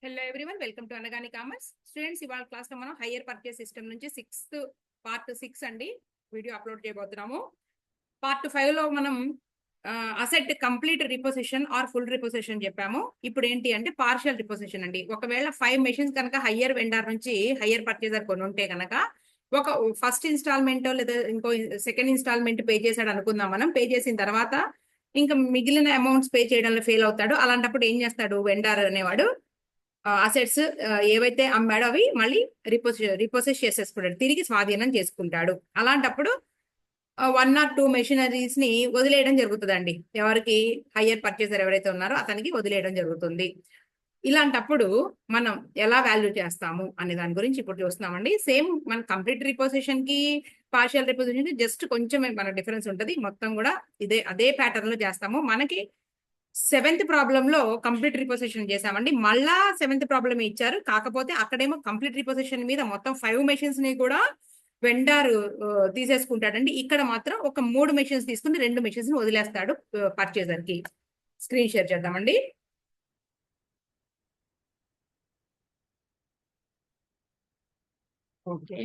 Hello everyone, welcome to Anagani commerce. Students, ఇవాళ class లో మనం హైయర్ పర్చేస్ సిస్టమ్ నుంచి పార్ట్ 6 అండి వీడియో అప్లోడ్ చేయబోతున్నాము. పార్ట్ 5 లో మనం అసెట్ కంప్లీట్ రిపోజిషన్ ఆర్ ఫుల్ రిపోజిషన్ చెప్పాము. ఇప్పుడు ఏంటి అంటే పార్షియల్ రిపోజిషన్ అండి. ఒకవేళ 5 మెషిన్స్ కనుక హయ్యర్ వెండర్ నుంచి హయ్యర్ పర్చేసర్ కొని ఉంటే కనుక ఒక ఫస్ట్ ఇన్స్టాల్మెంట్ లేదా ఇంకో సెకండ్ ఇన్స్టాల్మెంట్ పే చేశాడు అనుకుందాం. మనం పే చేసిన తర్వాత ఇంకా మిగిలిన అమౌంట్స్ పే చేయడంలో ఫెయిల్ అవుతాడు. అలాంటప్పుడు ఏం చేస్తాడు వెండర్ అనేవాడు? అసెట్స్ ఏవైతే అమ్మాడో అవి మళ్ళీ రిపోసెస్ చేసేసుకుంటాడు, తిరిగి స్వాధీనం చేసుకుంటాడు. అలాంటప్పుడు 1 or 2 మెషినరీస్ ని వదిలేయడం జరుగుతుందండి. ఎవరికి? హయ్యర్ పర్చేసర్ ఎవరైతే ఉన్నారో అతనికి వదిలేయడం జరుగుతుంది. ఇలాంటప్పుడు మనం ఎలా వాల్యూ చేస్తాము అనే దాని గురించి ఇప్పుడు చూస్తున్నామండి. సేమ్ మన కంప్లీట్ రిపోజిషన్ కి పార్షియల్ రిపోజిషన్ కి జస్ట్ కొంచెం మన డిఫరెన్స్ ఉంటుంది. మొత్తం కూడా అదే ప్యాటర్న్ లో చేస్తాము. మనకి 7th ప్రాబ్లం లో కంప్లీట్ రిపోజిషన్ చేసామండి. మళ్ళా 7th ప్రాబ్లం ఇచ్చారు, కాకపోతే అక్కడేమో కంప్లీట్ రిపోజిషన్ మీద మొత్తం 5 మెషిన్స్ ని కూడా వెండర్ తీసేసుకుంటాడండి. ఇక్కడ మాత్రం ఒక 3 మెషిన్స్ తీసుకుని 2 మెషిన్స్ ని వదిలేస్తాడు పర్చేజర్ కి. స్క్రీన్ షేర్ చేద్దామండి. ఓకే,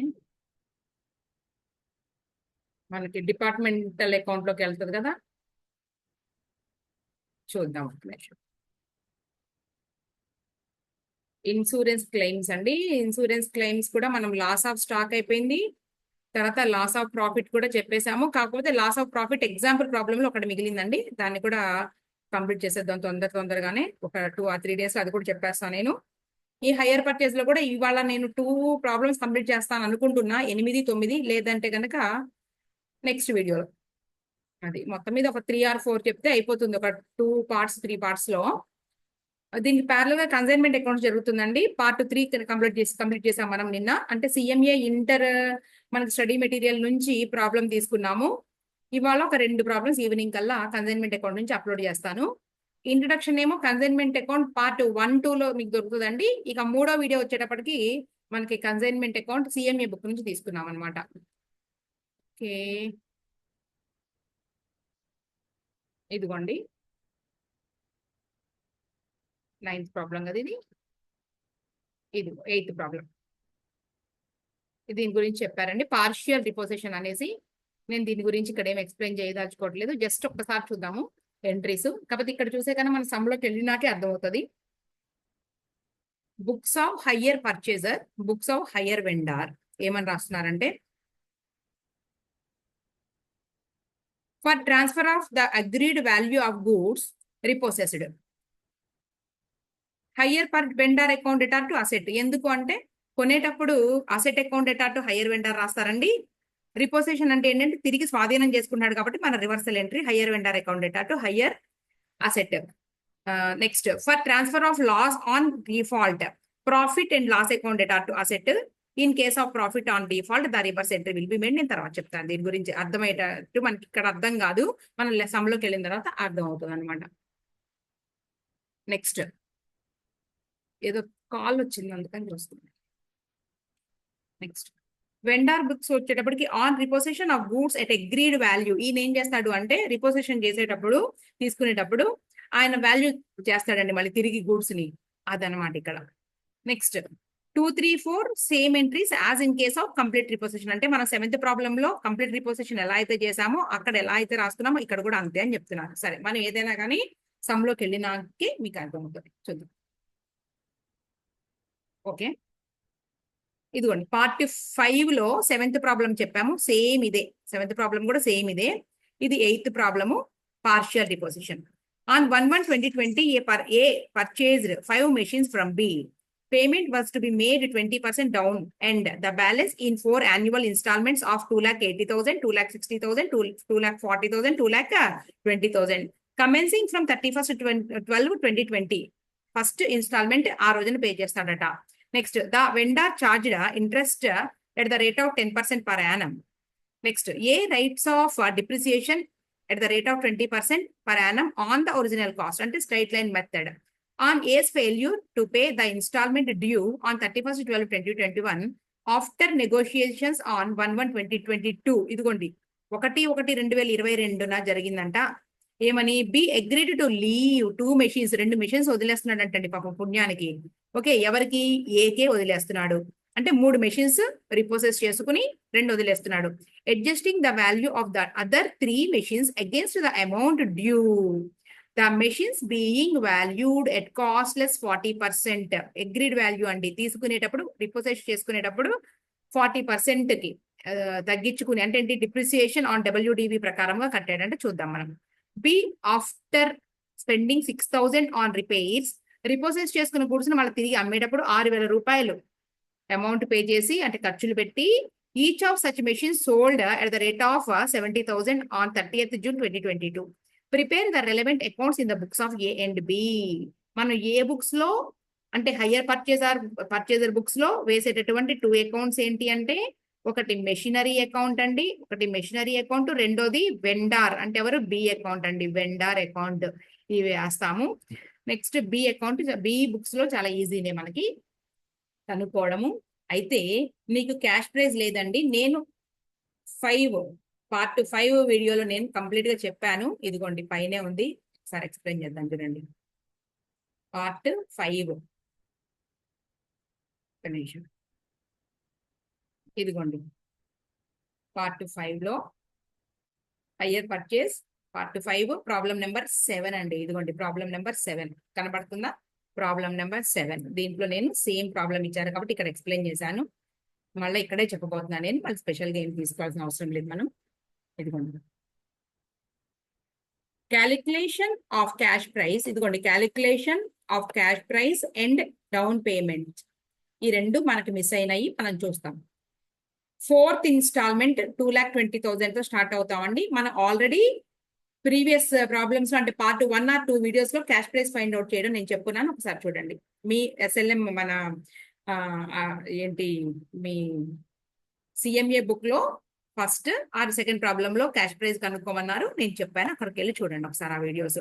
మనకి డిపార్ట్మెంటల్ అకౌంట్ లోకి వెళ్తుంది కదా, చూద్దాం. ఇన్సూరెన్స్ క్లెయిమ్స్ అండి. ఇన్సూరెన్స్ క్లెయిమ్స్ కూడా మనం లాస్ ఆఫ్ స్టాక్ అయిపోయింది, తర్వాత లాస్ ఆఫ్ ప్రాఫిట్ కూడా చెప్పేసాము. కాకపోతే loss of profit example problem లో ఒకటి మిగిలిందండి, దాన్ని కూడా కంప్లీట్ చేసేద్దాం తొందరగానే. ఒక 2 or 3 డేస్ అది కూడా చెప్పేస్తాను నేను. ఈ హయ్యర్ పర్చేస్ లో కూడా ఇవాళ నేను 2 ప్రాబ్లమ్స్ కంప్లీట్ చేస్తాను అనుకుంటున్నా, 8, 9, లేదంటే కనుక నెక్స్ట్ వీడియోలో. అది మొత్తం మీద ఒక 3 or 4 చెప్తే అయిపోతుంది, ఒక 2 parts 3 parts లో. దీనికి ప్యారల్ గా కన్సైన్మెంట్ అకౌంట్స్ జరుగుతుందండి. పార్ట్ 3 కంప్లీట్ చేసాం మనం నిన్న. అంటే సిఎంఏ ఇంటర్ మనకి స్టడీ మెటీరియల్ నుంచి ప్రాబ్లం తీసుకున్నాము. ఇవాళ ఒక 2 ప్రాబ్లమ్స్ ఈవినింగ్ కల్లా కన్సైన్మెంట్ అకౌంట్ నుంచి అప్లోడ్ చేస్తాను. ఇంట్రొడక్షన్ ఏమో కన్సైన్మెంట్ అకౌంట్ పార్ట్ 1, 2 లో మీకు దొరుకుతుందండి. ఇక 3వ వీడియో వచ్చేటప్పటికి మనకి కన్సైన్మెంట్ అకౌంట్ సిఎంఏ బుక్ నుంచి తీసుకున్నాం అనమాట. ఓకే, ఇదిగోండి 9th ప్రాబ్లం కదా ఇది 8th ప్రాబ్లం. దీని గురించి చెప్పారండి, పార్షియల్ రిపోజిషన్ అనేసి. నేను దీని గురించి ఇక్కడ ఏం ఎక్స్ప్లెయిన్ చేయదలుచుకోవట్లేదు, జస్ట్ ఒక్కసారి చూద్దాము ఎంట్రీస్. కాకపోతే ఇక్కడ చూసే కన్నా మన సమ్లోకి వెళ్ళినాకే అర్థమవుతుంది. Books of hire purchaser, books of hire vendor ఏమని రాస్తున్నారంటే, for transfer of the agreed value of goods repossessed, hire per vendor account debtor to asset. ఎందుకు అంటే కొనేటప్పుడు asset account debtor to hire vendor రాస్తారండి. రిపోజిషన్ అంటే ఏంటంటే తిరిగి స్వాధీనం చేసుకున్నాడు కాబట్టి మన reversal entry hire vendor account debtor to hire asset. Next, for transfer of loss on default, profit and loss account debtor to asset. In case of profit on default the reverse entry will be made. నేను తర్వాత చెప్తాను దీని గురించి. అర్థమయ్యేటట్టు మనకి ఇక్కడ అర్థం కాదు, మనం సమ్లోకి వెళ్ళిన తర్వాత అర్థం అవుతుంది అనమాట. నెక్స్ట్, ఏదో కాల్ వచ్చింది అందుకని చూస్తుంది. నెక్స్ట్, వెండార్ బుక్స్ వచ్చేటప్పటికి on repossession of goods at agreed value. ఈయన ఏం చేస్తాడు అంటే రిపోజిషన్ చేసేటప్పుడు, తీసుకునేటప్పుడు ఆయన వాల్యూ చేస్తాడండి మళ్ళీ తిరిగి గూడ్స్ ని. అదనమాట ఇక్కడ. Next, 2, 3, 4 same entries as in case of complete repossession. అంటే మనం 7th ప్రాబ్లం లో కంప్లీట్ రిపోజిషన్ ఎలా అయితే చేసామో అక్కడ ఎలా అయితే రాస్తున్నామో ఇక్కడ కూడా అంతే అని చెప్తున్నారు. సరే, మనం ఏదైనా కానీ సమ్లోకి వెళ్ళినాకే మీకు అర్థమవుతుంది. చూద్దాం. ఓకే, ఇదిగోండి పార్ట్ 5 లో 7th ప్రాబ్లం చెప్పాము, సేమ్ ఇదే. 7th ప్రాబ్లం కూడా సేమ్ ఇదే. ఇది 8th problem, partial repossession. On 1/1/2020 A purchased 5 machines from B. Payment was to be made 20% down and the balance in 4 annual installments of 2,80,000, 2,60,000, 2,40,000, 2,20,000 commencing from 31st 12/2020. First installment ఆ రోజున pay చేస్తాడట. Next, the vendor charged interest at the rate of 10% per annum. Next, A rights of depreciation at the rate of 20% per annum on the original cost, అంటే straight line method. On A's failure to pay the instalment due on 31st 12 2021 after negotiations on 1/1/2022. ఇదిగోండి 1/1/2022 జరిగిందంట. ఏమని B agreed to leave 2 machines, 2 machines వదిలేస్తున్నాడు అంటండి పాపం పుణ్యానికి. Okay, ఎవరికి? ఏకే వదిలేస్తున్నాడు. అంటే 3 మెషిన్స్ రిపోసెస్ చేసుకుని 2 వదిలేస్తున్నాడు. Adjusting the value of the other 3 machines against the amount due, the machines being valued at cost less 40%. Agreed value అండి, తీసుకునేటప్పుడు రిపోసెస్ చేసుకునేటప్పుడు 40% కి తగ్గించుకుని, అంటే ఏంటి, డిప్రిసియేషన్ ఆన్ డబ్ల్యూడిబి ప్రకారంగా కట్టాడంటే చూద్దాం మనం. B after spending 6,000 on repairs, repossess చేసుకున్న గూడ్స్ ని మళ్ళీ తిరిగి అమ్మేటప్పుడు 6,000 రూపాయలు అమౌంట్ పే చేసి, అంటే ఖర్చులు పెట్టి, each of such machine sold at the rate of 70,000 on 30th June 2022. Prepare the relevant accounts in the books of A and B. మనం ఏ బుక్స్ లో అంటే హయ్యర్ పర్చేజర్ బుక్స్ లో వేసేటటువంటి 2 అకౌంట్స్ ఏంటి అంటే, ఒకటి మెషినరీ అకౌంట్ అండి, ఒకటి మెషినరీ అకౌంట్, రెండోది వెండార్ అంటే ఎవరు? బి అకౌంట్ అండి, వెండార్ అకౌంట్ ఇవి వేస్తాము. Next B account, B books లో చాలా ఈజీనే మనకి కనుక్కోవడము. అయితే మీకు క్యాష్ ప్రైజ్ లేదండి, నేను పార్ట్ 5 వీడియోలో నేను కంప్లీట్ గా చెప్పాను. ఇదిగోండి పైనే ఉంది, ఒకసారి ఎక్స్ప్లెయిన్ చేద్దాం చూడండి. పార్ట్ 5 నిమిషం, ఇదిగోండి పార్ట్ 5 లో higher purchase part 5 problem number 7 అండి. ఇదిగోండి ప్రాబ్లం నెంబర్ 7 కనబడుతుందా? Problem number 7. దీంట్లో నేను సేమ్ ప్రాబ్లం ఇచ్చారు కాబట్టి ఇక్కడ ఎక్స్ప్లెయిన్ చేశాను. మళ్ళీ ఇక్కడే చెప్పబోతున్నాను నేను, మళ్ళీ స్పెషల్గా ఏం తీసుకోవాల్సిన అవసరం లేదు మనం. ఇదిగోండి క్యాలిక్యులేషన్ ఆఫ్ క్యాష్ ప్రైస్, ఇదిగోండి calculation of cash prize and down payment, ఈ రెండు మనకి మిస్ అయినాయి, మనం చూస్తాం. 4th ఇన్స్టాల్మెంట్ 2,20,000 తో స్టార్ట్ అవుతామండి. మనం ఆల్రెడీ ప్రీవియస్ ప్రాబ్లమ్స్ లో, అంటే పార్ట్ 1 or 2 వీడియోస్ లో క్యాష్ ప్రైస్ ఫైండ్ అవుట్ చేయడం నేను చెప్పున్నాను, ఒకసారి చూడండి. మీ ఎస్ఎల్ఎం మన ఏంటి మీ సిఎంఏ బుక్ లో ఫస్ట్ ఆర్ సెకండ్ ప్రాబ్లం లో క్యాష్ ప్రైస్ కనుక్కోమన్నారు, నేను చెప్పాను, అక్కడికి వెళ్ళి చూడండి ఒకసారి ఆ వీడియోస్.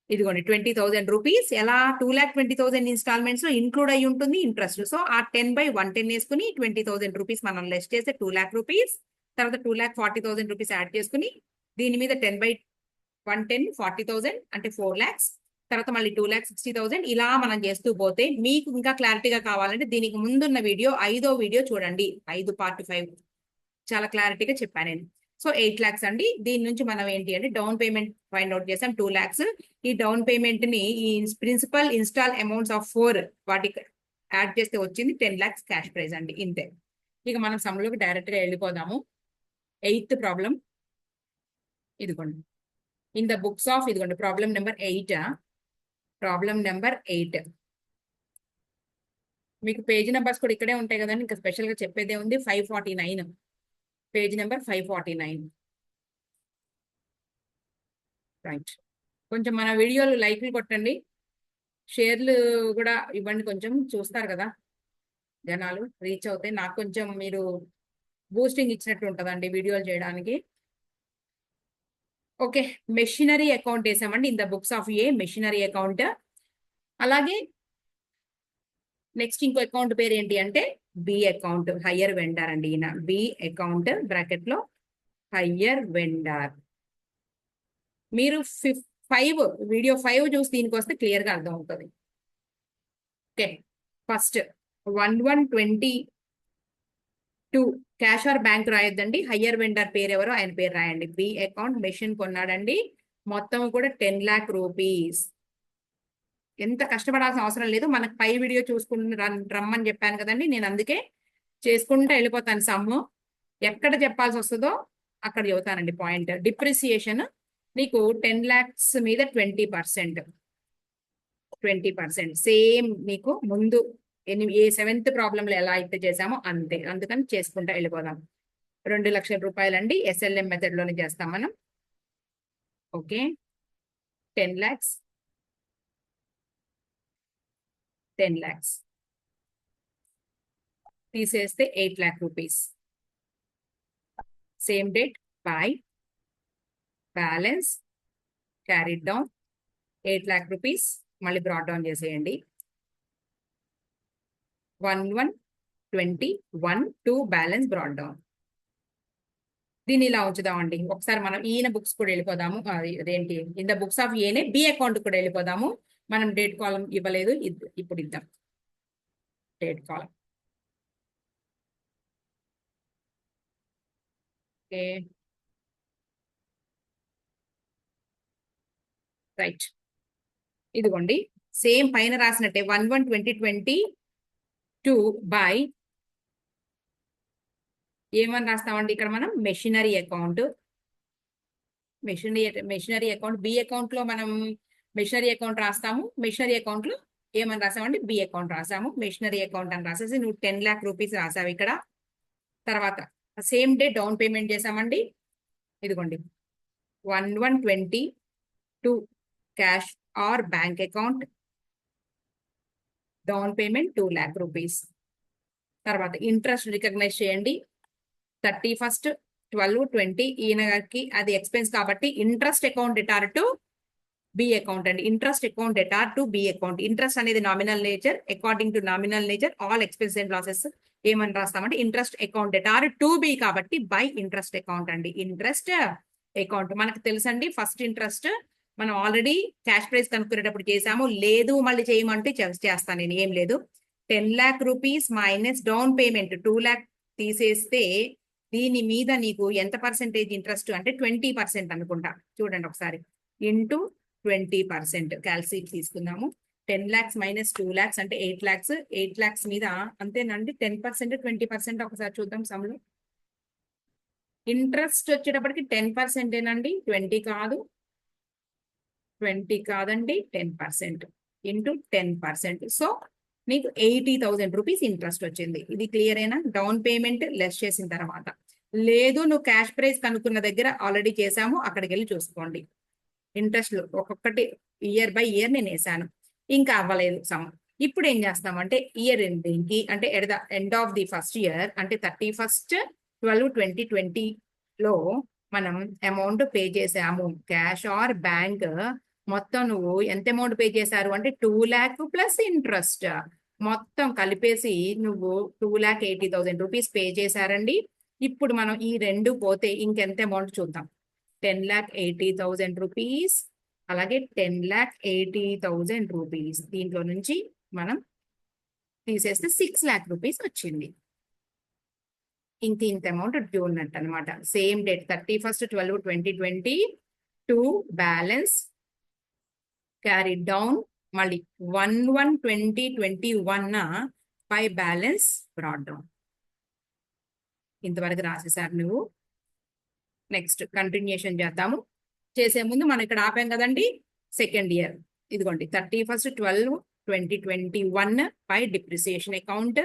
ఇదిగోండి 20,000 రూపీస్ ఎలా 2,20,000 ఇన్స్టాల్మెంట్స్ లో ఇంక్లూడ్ అయి ఉంటుంది ఇంట్రెస్ట్. సో ఆ 10/110 వేసుకుని 20,000 రూపీస్ మనం లెస్ చేస్తే 2 lakh రూపీస్, తర్వాత 2,40,000 రూపీస్ యాడ్ చేసుకుని దీని మీద 10/110 40,000 అంటే 4 lakhs, తర్వాత మళ్ళీ 2,60,000, ఇలా మనం చేస్తూ పోతే, మీకు ఇంకా క్లారిటీగా కావాలంటే దీనికి ముందున్న వీడియో 5వ వీడియో చూడండి, 5 పార్ట్ 5 చాలా క్లారిటీగా చెప్పాను నేను. సో 8 lakhs అండి. దీని నుంచి మనం ఏంటి అంటే డౌన్ పేమెంట్ ఫైండ్ అవుట్ చేసాం 2 lakhs. ఈ డౌన్ పేమెంట్ ని ఈ ప్రిన్సిపల్ ఇన్స్టాల్ అమౌంట్స్ ఆఫ్ 4 వాటికి యాడ్ చేస్తే వచ్చింది 10 lakhs క్యాష్ ప్రైజ్ అండి, ఇంతే. ఇక మనం సమ్లోకి డైరెక్ట్ గా వెళ్ళిపోదాము. 8th ప్రాబ్లం ఇదిగోండి, ఇన్ ద బుక్స్ ఆఫ్, ఇదిగోండి ప్రాబ్లం నెంబర్ 8. ప్రాబ్లం నెంబర్ 8 మీకు పేజీ నెంబర్స్ కూడా ఇక్కడే ఉంటాయి కదండి, ఇంకా స్పెషల్ గా చెప్పేదే ఉంది. 549 పేజ్ నెంబర్ 549. రైట్, కొంచెం మన వీడియోలు లైక్లు కొట్టండి, షేర్లు కూడా ఇవ్వండి, కొంచెం చూస్తారు కదా జనాలు, రీచ్ అవుతాయి. నాకు కొంచెం మీరు బూస్టింగ్ ఇచ్చినట్టు ఉంటుందండి వీడియోలు చేయడానికి. ఓకే, మెషినరీ అకౌంట్ వేసామండి in the books of A, machinery account. అలాగే నెక్స్ట్ ఇంకో అకౌంట్ పేరు ఏంటి అంటే బి అకౌంట్, హయ్యర్ వెండార్ అండి. ఈయన బి అకౌంట్ బ్రాకెట్ లో హయ్యర్ వెండార్. మీరు 5 చూసి దీనికి వస్తే క్లియర్ గా అర్థం అవుతుంది. Okay, first 1122 cash or bank రాయొద్దండి, హయ్యర్ వెండర్ పేరు ఎవరో ఆయన పేరు రాయండి. బి అకౌంట్ మెషిన్ కొన్నాడండి, మొత్తం కూడా 10 lakh రూపీస్. ఎంత కష్టపడాల్సిన అవసరం లేదు, మనకు పై వీడియో చూసుకుని రమ్మని చెప్పాను కదండి, నేను అందుకే చేసుకుంటూ వెళ్ళిపోతాను. సమ్ము ఎక్కడ చెప్పాల్సి వస్తుందో అక్కడ చెబుతానండి పాయింట్. డిప్రిసియేషన్ నీకు 10 lakhs మీద 20% సేమ్ మీకు ముందు ఏ 7th ప్రాబ్లంలో ఎలా అయితే చేసామో అంతే, అందుకని చేసుకుంటా వెళ్ళిపోదాం. 2 లక్షల రూపాయలండి, ఎస్ఎల్ఎం మెథడ్ లోనే చేస్తాం మనం. ఓకే, 10 lakhs తీసేస్తే 8 lakh rupees. Same date by balance carried down 8 lakh rupees, మళ్ళీ బ్రాడ్ డౌన్ చేసేయండి. 1121 2 బ్యాలెన్స్ బ్రాడ్ డౌన్. దీన్ని ఇలా ఉంచుదామండి. ఒకసారి మనం ఈయన బుక్స్ కూడా వెళ్ళిపోదాము. అదేంటి, ఇన్ ద బుక్స్ ఆఫ్ ఏనే బి అకౌంట్ కూడా వెళ్ళిపోదాము. మనం డేట్ కాలం ఇవ్వలేదు, ఇప్పుడు ఇద్దాం డేట్ కాలం. Okay, right. ఇదిగోండి, సేమ్ పైన రాసినట్టే 1/1/2022 బై ఏమని రాస్తామండి ఇక్కడ మనం machinery account. Machinery account B account లో మనం మెషినరీ అకౌంట్ రాస్తాము. మెషినరీ అకౌంట్ లో ఏమని రాసామండి, బి అకౌంట్ రాసాము. మెషినరీ అకౌంట్ అని రాసేసి నువ్వు 10 lakh రూపీస్ రాసావు ఇక్కడ. తర్వాత సేమ్ డే డౌన్ పేమెంట్ చేసామండి. ఇదిగోండి 1/1/22 cash or bank account, down payment 2 lakh rupees. తర్వాత ఇంట్రెస్ట్ రికగ్నైజ్ చేయండి. 31/12/20 ఈయనకి అది ఎక్స్పెన్స్ కాబట్టి interest account debtor to B account అండి. Interest account debtor to B account. Interest అనేది nominal nature, according to nominal nature all expense and losses ఏమని రాస్తామంటే interest account debtor to B కాబట్టి by interest account అండి. Interest account మనకు తెలుసండి. First interest మనం already cash price కనుక్కునేటప్పుడు చేసాము. లేదు మళ్ళీ చేయమంటే చేస్తాను నేను, ఏం లేదు. 10 lakh rupees minus down payment 2 lakh తీసేస్తే దీని మీద నీకు ఎంత పర్సెంటేజ్ ఇంట్రెస్ట్ అంటే 20% అనుకుంటా. చూడండి ఒకసారి, ఇంటూ 20% క్యాల్సిట్ తీసుకుందాము. 10 lakhs మైనస్ 2 lakhs అంటే 8 lakhs. 8 lakhs మీద అంతేనండి 10% 20% ఒకసారి చూద్దాం సమ్లో. ఇంట్రెస్ట్ వచ్చేటప్పటికి 10% ఏనండి, 20 కాదు. 20 కాదండి, 10% ఇంటూ 10%. సో నీకు 80,000 రూపీస్ ఇంట్రెస్ట్ వచ్చింది. ఇది క్లియర్ అయినా? డౌన్ పేమెంట్ లెస్ చేసిన తర్వాత. లేదు నువ్వు క్యాష్ ప్రైస్ కనుక్కున్న దగ్గర ఆల్రెడీ చేసాము, అక్కడికి వెళ్ళి చూసుకోండి. ఇంట్రెస్ట్ ఒక్కొక్కటి ఇయర్ బై ఇయర్ నేను వేసాను, ఇంకా అవ్వలేదు సమ్. ఇప్పుడు ఏం చేస్తామంటే ఇయర్ ఎండింగ్ కి అంటే at the end of the first year అంటే 31/12/2020 లో మనం అమౌంట్ పే చేసాము. క్యాష్ ఆర్ బ్యాంక్ మొత్తం నువ్వు ఎంత అమౌంట్ పే చేశారు అంటే 2 lakh ప్లస్ ఇంట్రెస్ట్ మొత్తం కలిపేసి నువ్వు 2,80,000 రూపీస్ పే చేశారండి. ఇప్పుడు మనం ఈ రెండు పోతే ఇంకెంత అమౌంట్ చూద్దాం. 10,80,000 రూపీస్, అలాగే 10,80,000 రూపీస్. దీంట్లో నుంచి మనం తీసేస్తే 6 lakh రూపీస్ వచ్చింది. ఇంత అమౌంట్ డ్యూ ఉన్నట్టు అనమాట. Same date 31/12/2022 balance carry down, మళ్ళీ 1/1/2021 పై బ్యాలెన్స్ బ్రాడ్ డౌన్. ఇంతవరకు రాసేసారు నువ్వు. నెక్స్ట్ కంటిన్యూషన్ చేద్దాము. చేసే ముందు మనం ఇక్కడ ఆపాం కదండి సెకండ్ ఇయర్. ఇదిగోండి 31/12/2021 పై డిప్రిసియేషన్ అకౌంట్.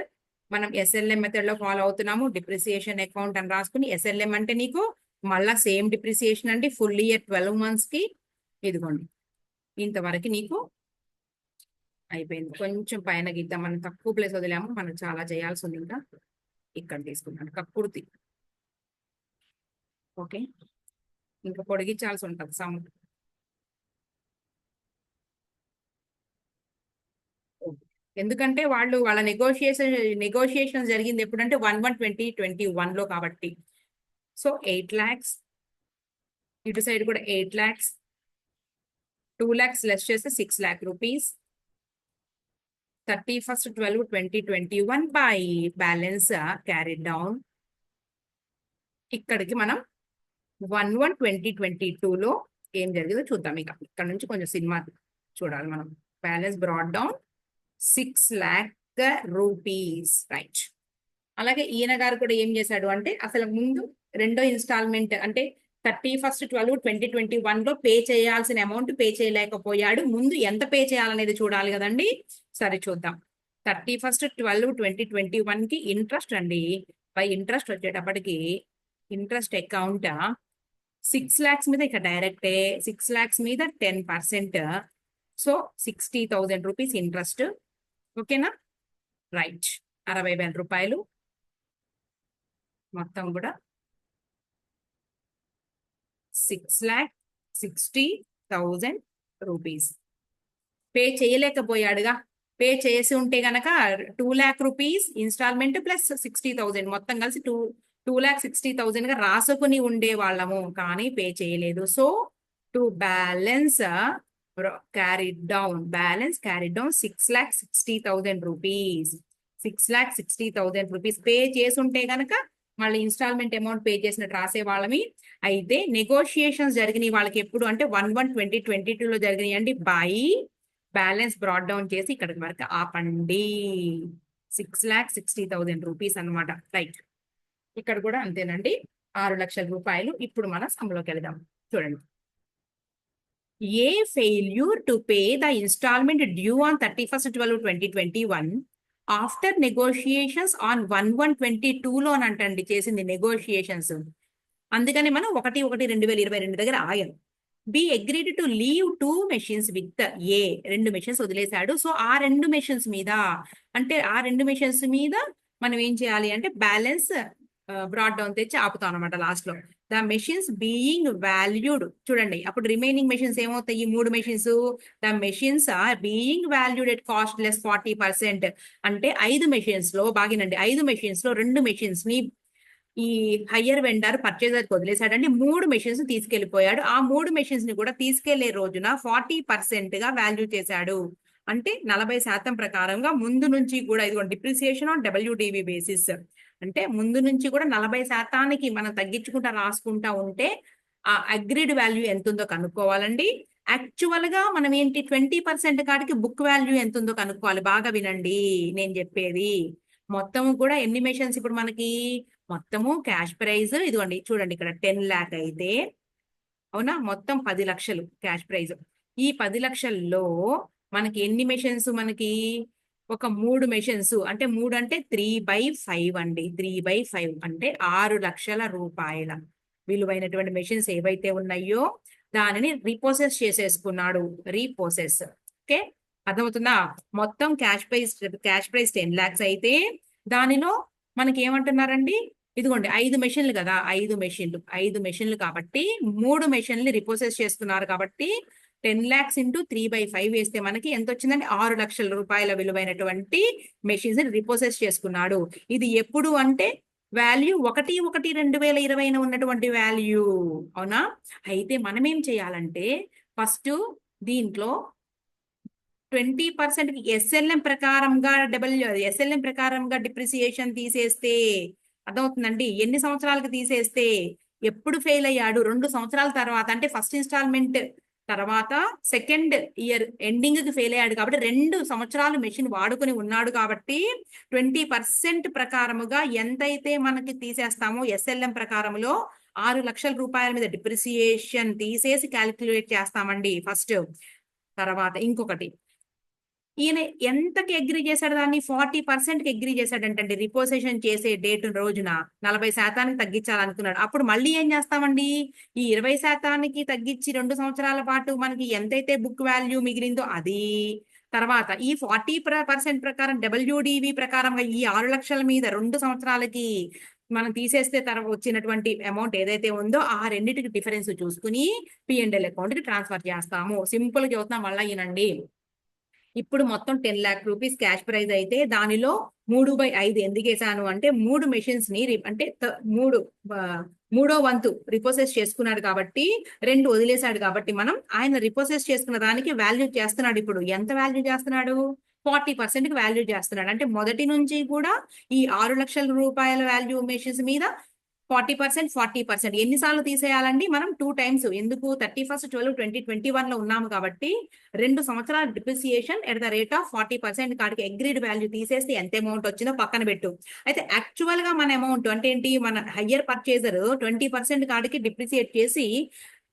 మనం ఎస్ఎల్ఎం మెథడ్ లో ఫాలో అవుతున్నాము. డిప్రిసియేషన్ అకౌంట్ అని రాసుకుని, ఎస్ఎల్ఎం అంటే నీకు మళ్ళా సేమ్ డిప్రిసియేషన్ అండి, ఫుల్ ఇయర్ 12 months కి. ఇదిగోండి ఇంతవరకు నీకు అయిపోయింది. కొంచెం పైన గీద్దాం, మనం తక్కువ ప్లేస్ వదిలాము, మనం చాలా చేయాల్సి ఉంది. ఇంకా ఇక్కడ తీసుకున్నాను కక్కుర్తి. ఓకే, ఇంకా పొడిగించాల్సి ఉంటుంది సమ్. ఎందుకంటే వాళ్ళ నెగోషియేషన్ జరిగింది ఎప్పుడంటే 1/1/2021 లో కాబట్టి. సో 8 lakhs, ఇటు సైడ్ కూడా 8 lakhs, 2 lakhs లెస్ చేస్తే 6 lakh rupees. 31/12/2021 by balance carry down. ఇక్కడికి మనం 1/1/2022 లో ఏం జరిగిందో చూద్దాం. ఇక ఇక్కడ నుంచి కొంచెం సినిమా చూడాలి మనం. Balance broad down 6 lakh rupees, right. అలాగే ఈయన గారు కూడా ఏం చేశాడు అంటే అసలు ముందు రెండో ఇన్స్టాల్మెంట్ అంటే 31/12/2021 లో పే చేయాల్సిన అమౌంట్ పే చేయలేకపోయాడు. ముందు ఎంత పే చేయాలనేది చూడాలి కదండి. సరే చూద్దాం. 31/12/2021 కి ఇంట్రెస్ట్ అండి. బై ఇంట్రెస్ట్ వచ్చేటప్పటికి ఇంట్రెస్ట్ అకౌంట్ 6 lakhs మీద ఇక డైరెక్టే 6 lakhs మీద 10%. So 60,000 rupees interest. ఓకేనా, రైట్. 60,000 రూపాయలు మొత్తం కూడా 6,60,000 రూపీస్ పే చేయలేకపోయాడుగా. పే చేసి ఉంటే గనక 2 lakh రూపీస్ ఇన్స్టాల్మెంట్ ప్లస్ 60,000 మొత్తం కలిసి 2,60,000 గా రాసుకుని ఉండే వాళ్ళము కానీ పే చేయలేదు. So to balance carried down 6,60,000 rupees. 6,60,000 rupees pay చేసుంటే గనక మళ్ళీ ఇన్స్టాల్మెంట్ అమౌంట్ పే చేసినట్టు రాసే వాళ్ళమి. అయితే నెగోషియేషన్స్ జరిగినాయి వాళ్ళకి ఎప్పుడు అంటే 1/1/2022 జరిగినాయి అండి. బై బ్యాలెన్స్ బ్రాడ్ డౌన్ చేసి ఇక్కడికి వరకు ఆపండి. 6,60,000 రూపీస్ అనమాట. రైట్, ఇక్కడ కూడా అంతేనండి, 6,00,000 రూపాయలు. ఇప్పుడు మన సమ్లోకి వెళదాం. చూడండి, A failure to pay the instalment due on 31/12/2021 after negotiations on 1/1/22 అంటండి చేసింది నెగోషియేషన్స్. అందుకని మనం 1/1/2022 దగ్గర ఆగాం. B agreed to leave 2 machines with A, 2 machines వదిలేశాడు. సో ఆ 2 మెషిన్స్ మీద అంటే ఆ 2 మెషిన్స్ మీద మనం ఏం చేయాలి అంటే బ్యాలెన్స్ బ్రాడ్ డౌన్ తెచ్చి ఆపుతాం అనమాట లాస్ట్ లో. ద మెషిన్స్ బీయింగ్ వాల్యూడ్, చూడండి అప్పుడు రిమైనింగ్ మెషిన్స్ ఏమవుతాయి, 3 machines. The machines are being valued at cost less 40%. అంటే 5 మెషిన్స్ లో బాగినండి, 5 మెషిన్స్ లో 2 మెషిన్స్ ని ఈ హయ్యర్ వెండర్ పర్చేజర్ వదిలేశాడండి. 3 మెషిన్స్ తీసుకెళ్లిపోయాడు. ఆ 3 మెషిన్స్ ని కూడా తీసుకెళ్లే రోజున 40% గా వాల్యూ చేశాడు. అంటే 40% ప్రకారంగా ముందు నుంచి కూడా ఇదిగో డిప్రిసియేషన్ ఆన్ WDV బేసిస్. అంటే ముందు నుంచి కూడా 40%కి మనం తగ్గించుకుంటా రాసుకుంటా ఉంటే ఆ అగ్రీడ్ వాల్యూ ఎంత ఉందో కనుక్కోవాలండి. యాక్చువల్ గా మనం ఏంటి 20% కాడికి బుక్ వాల్యూ ఎంత ఉందో కనుక్కోవాలి. బాగా వినండి నేను చెప్పేది. మొత్తం కూడా ఎన్ని మెషిన్స్ ఇప్పుడు మనకి మొత్తము క్యాష్ ప్రైజ్ ఇదిగోండి చూడండి, ఇక్కడ 10 lakh అయితే అవునా, మొత్తం 10 లక్షలు క్యాష్ ప్రైజ్. ఈ 10 లక్షల్లో మనకి ఎన్ని మెషిన్స్, మనకి ఒక 3 మెషిన్స్ అంటే 3 అంటే 3/5 అండి. 3/5 అంటే 6 లక్షల రూపాయల విలువైనటువంటి మెషిన్స్ ఏవైతే ఉన్నాయో దానిని రీప్రోసెస్ చేసేసుకున్నాడు. రీప్రోసెస్, ఓకే, అర్థమవుతుందా? మొత్తం క్యాష్ ప్రైస్ 10 lakhs అయితే దానిలో మనకి ఏమంటున్నారండి, ఇదిగోండి 5 మెషిన్లు కదా, 5 మెషిన్లు కాబట్టి 3 మెషిన్లు రిపోసెస్ చేస్తున్నారు కాబట్టి 10 lakhs ఇంటూ 3/5 వేస్తే మనకి ఎంత వచ్చిందండి, 6 లక్షల రూపాయల విలువైనటువంటి మెషిన్స్ రిపోసెస్ చేసుకున్నాడు. ఇది ఎప్పుడు అంటే వాల్యూ 1/1/2020 ఉన్నటువంటి వాల్యూ, అవునా? అయితే మనం ఏం చేయాలంటే ఫస్ట్ దీంట్లో 20% ఎస్ఎల్ఎం ప్రకారంగా డిప్రిసియేషన్ తీసేస్తే అర్థమవుతుందండి. ఎన్ని సంవత్సరాలకు తీసేస్తే, ఎప్పుడు ఫెయిల్ అయ్యాడు 2 సంవత్సరాల తర్వాత అంటే ఫస్ట్ ఇన్స్టాల్మెంట్ తర్వాత సెకండ్ ఇయర్ ఎండింగ్ కి ఫెయిల్ అయ్యాడు కాబట్టి 2 సంవత్సరాలు మెషిన్ వాడుకుని ఉన్నాడు కాబట్టి 20% ప్రకారముగా ఎంతైతే మనకి తీసేస్తామో ఎస్ఎల్ఎం ప్రకారంలో 6 లక్షల రూపాయల మీద డిప్రిసియేషన్ తీసేసి క్యాలిక్యులేట్ చేస్తామండి ఫస్ట్. తర్వాత ఇంకొకటి, ఈయన ఎంతకి అగ్రి చేశాడు, దాన్ని 40%కి అగ్రి చేశాడంటండి. రిపోజిషన్ చేసే డేట్ రోజున 40% తగ్గించాలనుకున్నాడు. అప్పుడు మళ్ళీ ఏం చేస్తామండి, ఈ 20% తగ్గించి 2 సంవత్సరాల పాటు మనకి ఎంతైతే బుక్ వాల్యూ మిగిలిందో అది, తర్వాత ఈ 40% ప్రకారం WDV ప్రకారంగా ఈ 6 లక్షల మీద 2 సంవత్సరాలకి మనం తీసేస్తే తర్వాత వచ్చినటువంటి అమౌంట్ ఏదైతే ఉందో ఆ రెండింటికి డిఫరెన్స్ చూసుకుని P&L అకౌంట్ కి ట్రాన్స్ఫర్ చేస్తాము. సింపుల్ గా చెప్తాం మళ్ళీ ఈయనండి. ఇప్పుడు మొత్తం 10 lakh రూపీస్ క్యాష్ ప్రైజ్ అయితే దానిలో 3/5 ఎందుకు వేసాను అంటే 3 మెషిన్స్ ని అంటే మూడో వంతు రిపోసెస్ చేసుకున్నాడు కాబట్టి 2 వదిలేశాడు కాబట్టి మనం ఆయన రిపోసెస్ చేసుకున్న దానికి వాల్యూ చేస్తున్నాడు. ఇప్పుడు ఎంత వాల్యూ చేస్తున్నాడు, 40%కి వాల్యూ చేస్తున్నాడు. అంటే మొదటి నుంచి కూడా ఈ 6 లక్షల రూపాయల వాల్యూ మెషిన్స్ మీద 40% ఎన్నిసార్లు తీసేయాలండి మనం 2 times. ఎందుకు 31/12/2021 లో ఉన్నాము కాబట్టి 2 సంవత్సరాల depreciation at the rate of 40% కాడికి అగ్రీడ్ వాల్యూ తీసేస్తే ఎంత అమౌంట్ వచ్చిందో పక్కన పెట్టు. అయితే యాక్చువల్ గా మన అమౌంట్ అంటే ఏంటి, మన హయ్యర్ పర్చేజర్ 20% కాడికి డిప్రిసియేట్ చేసి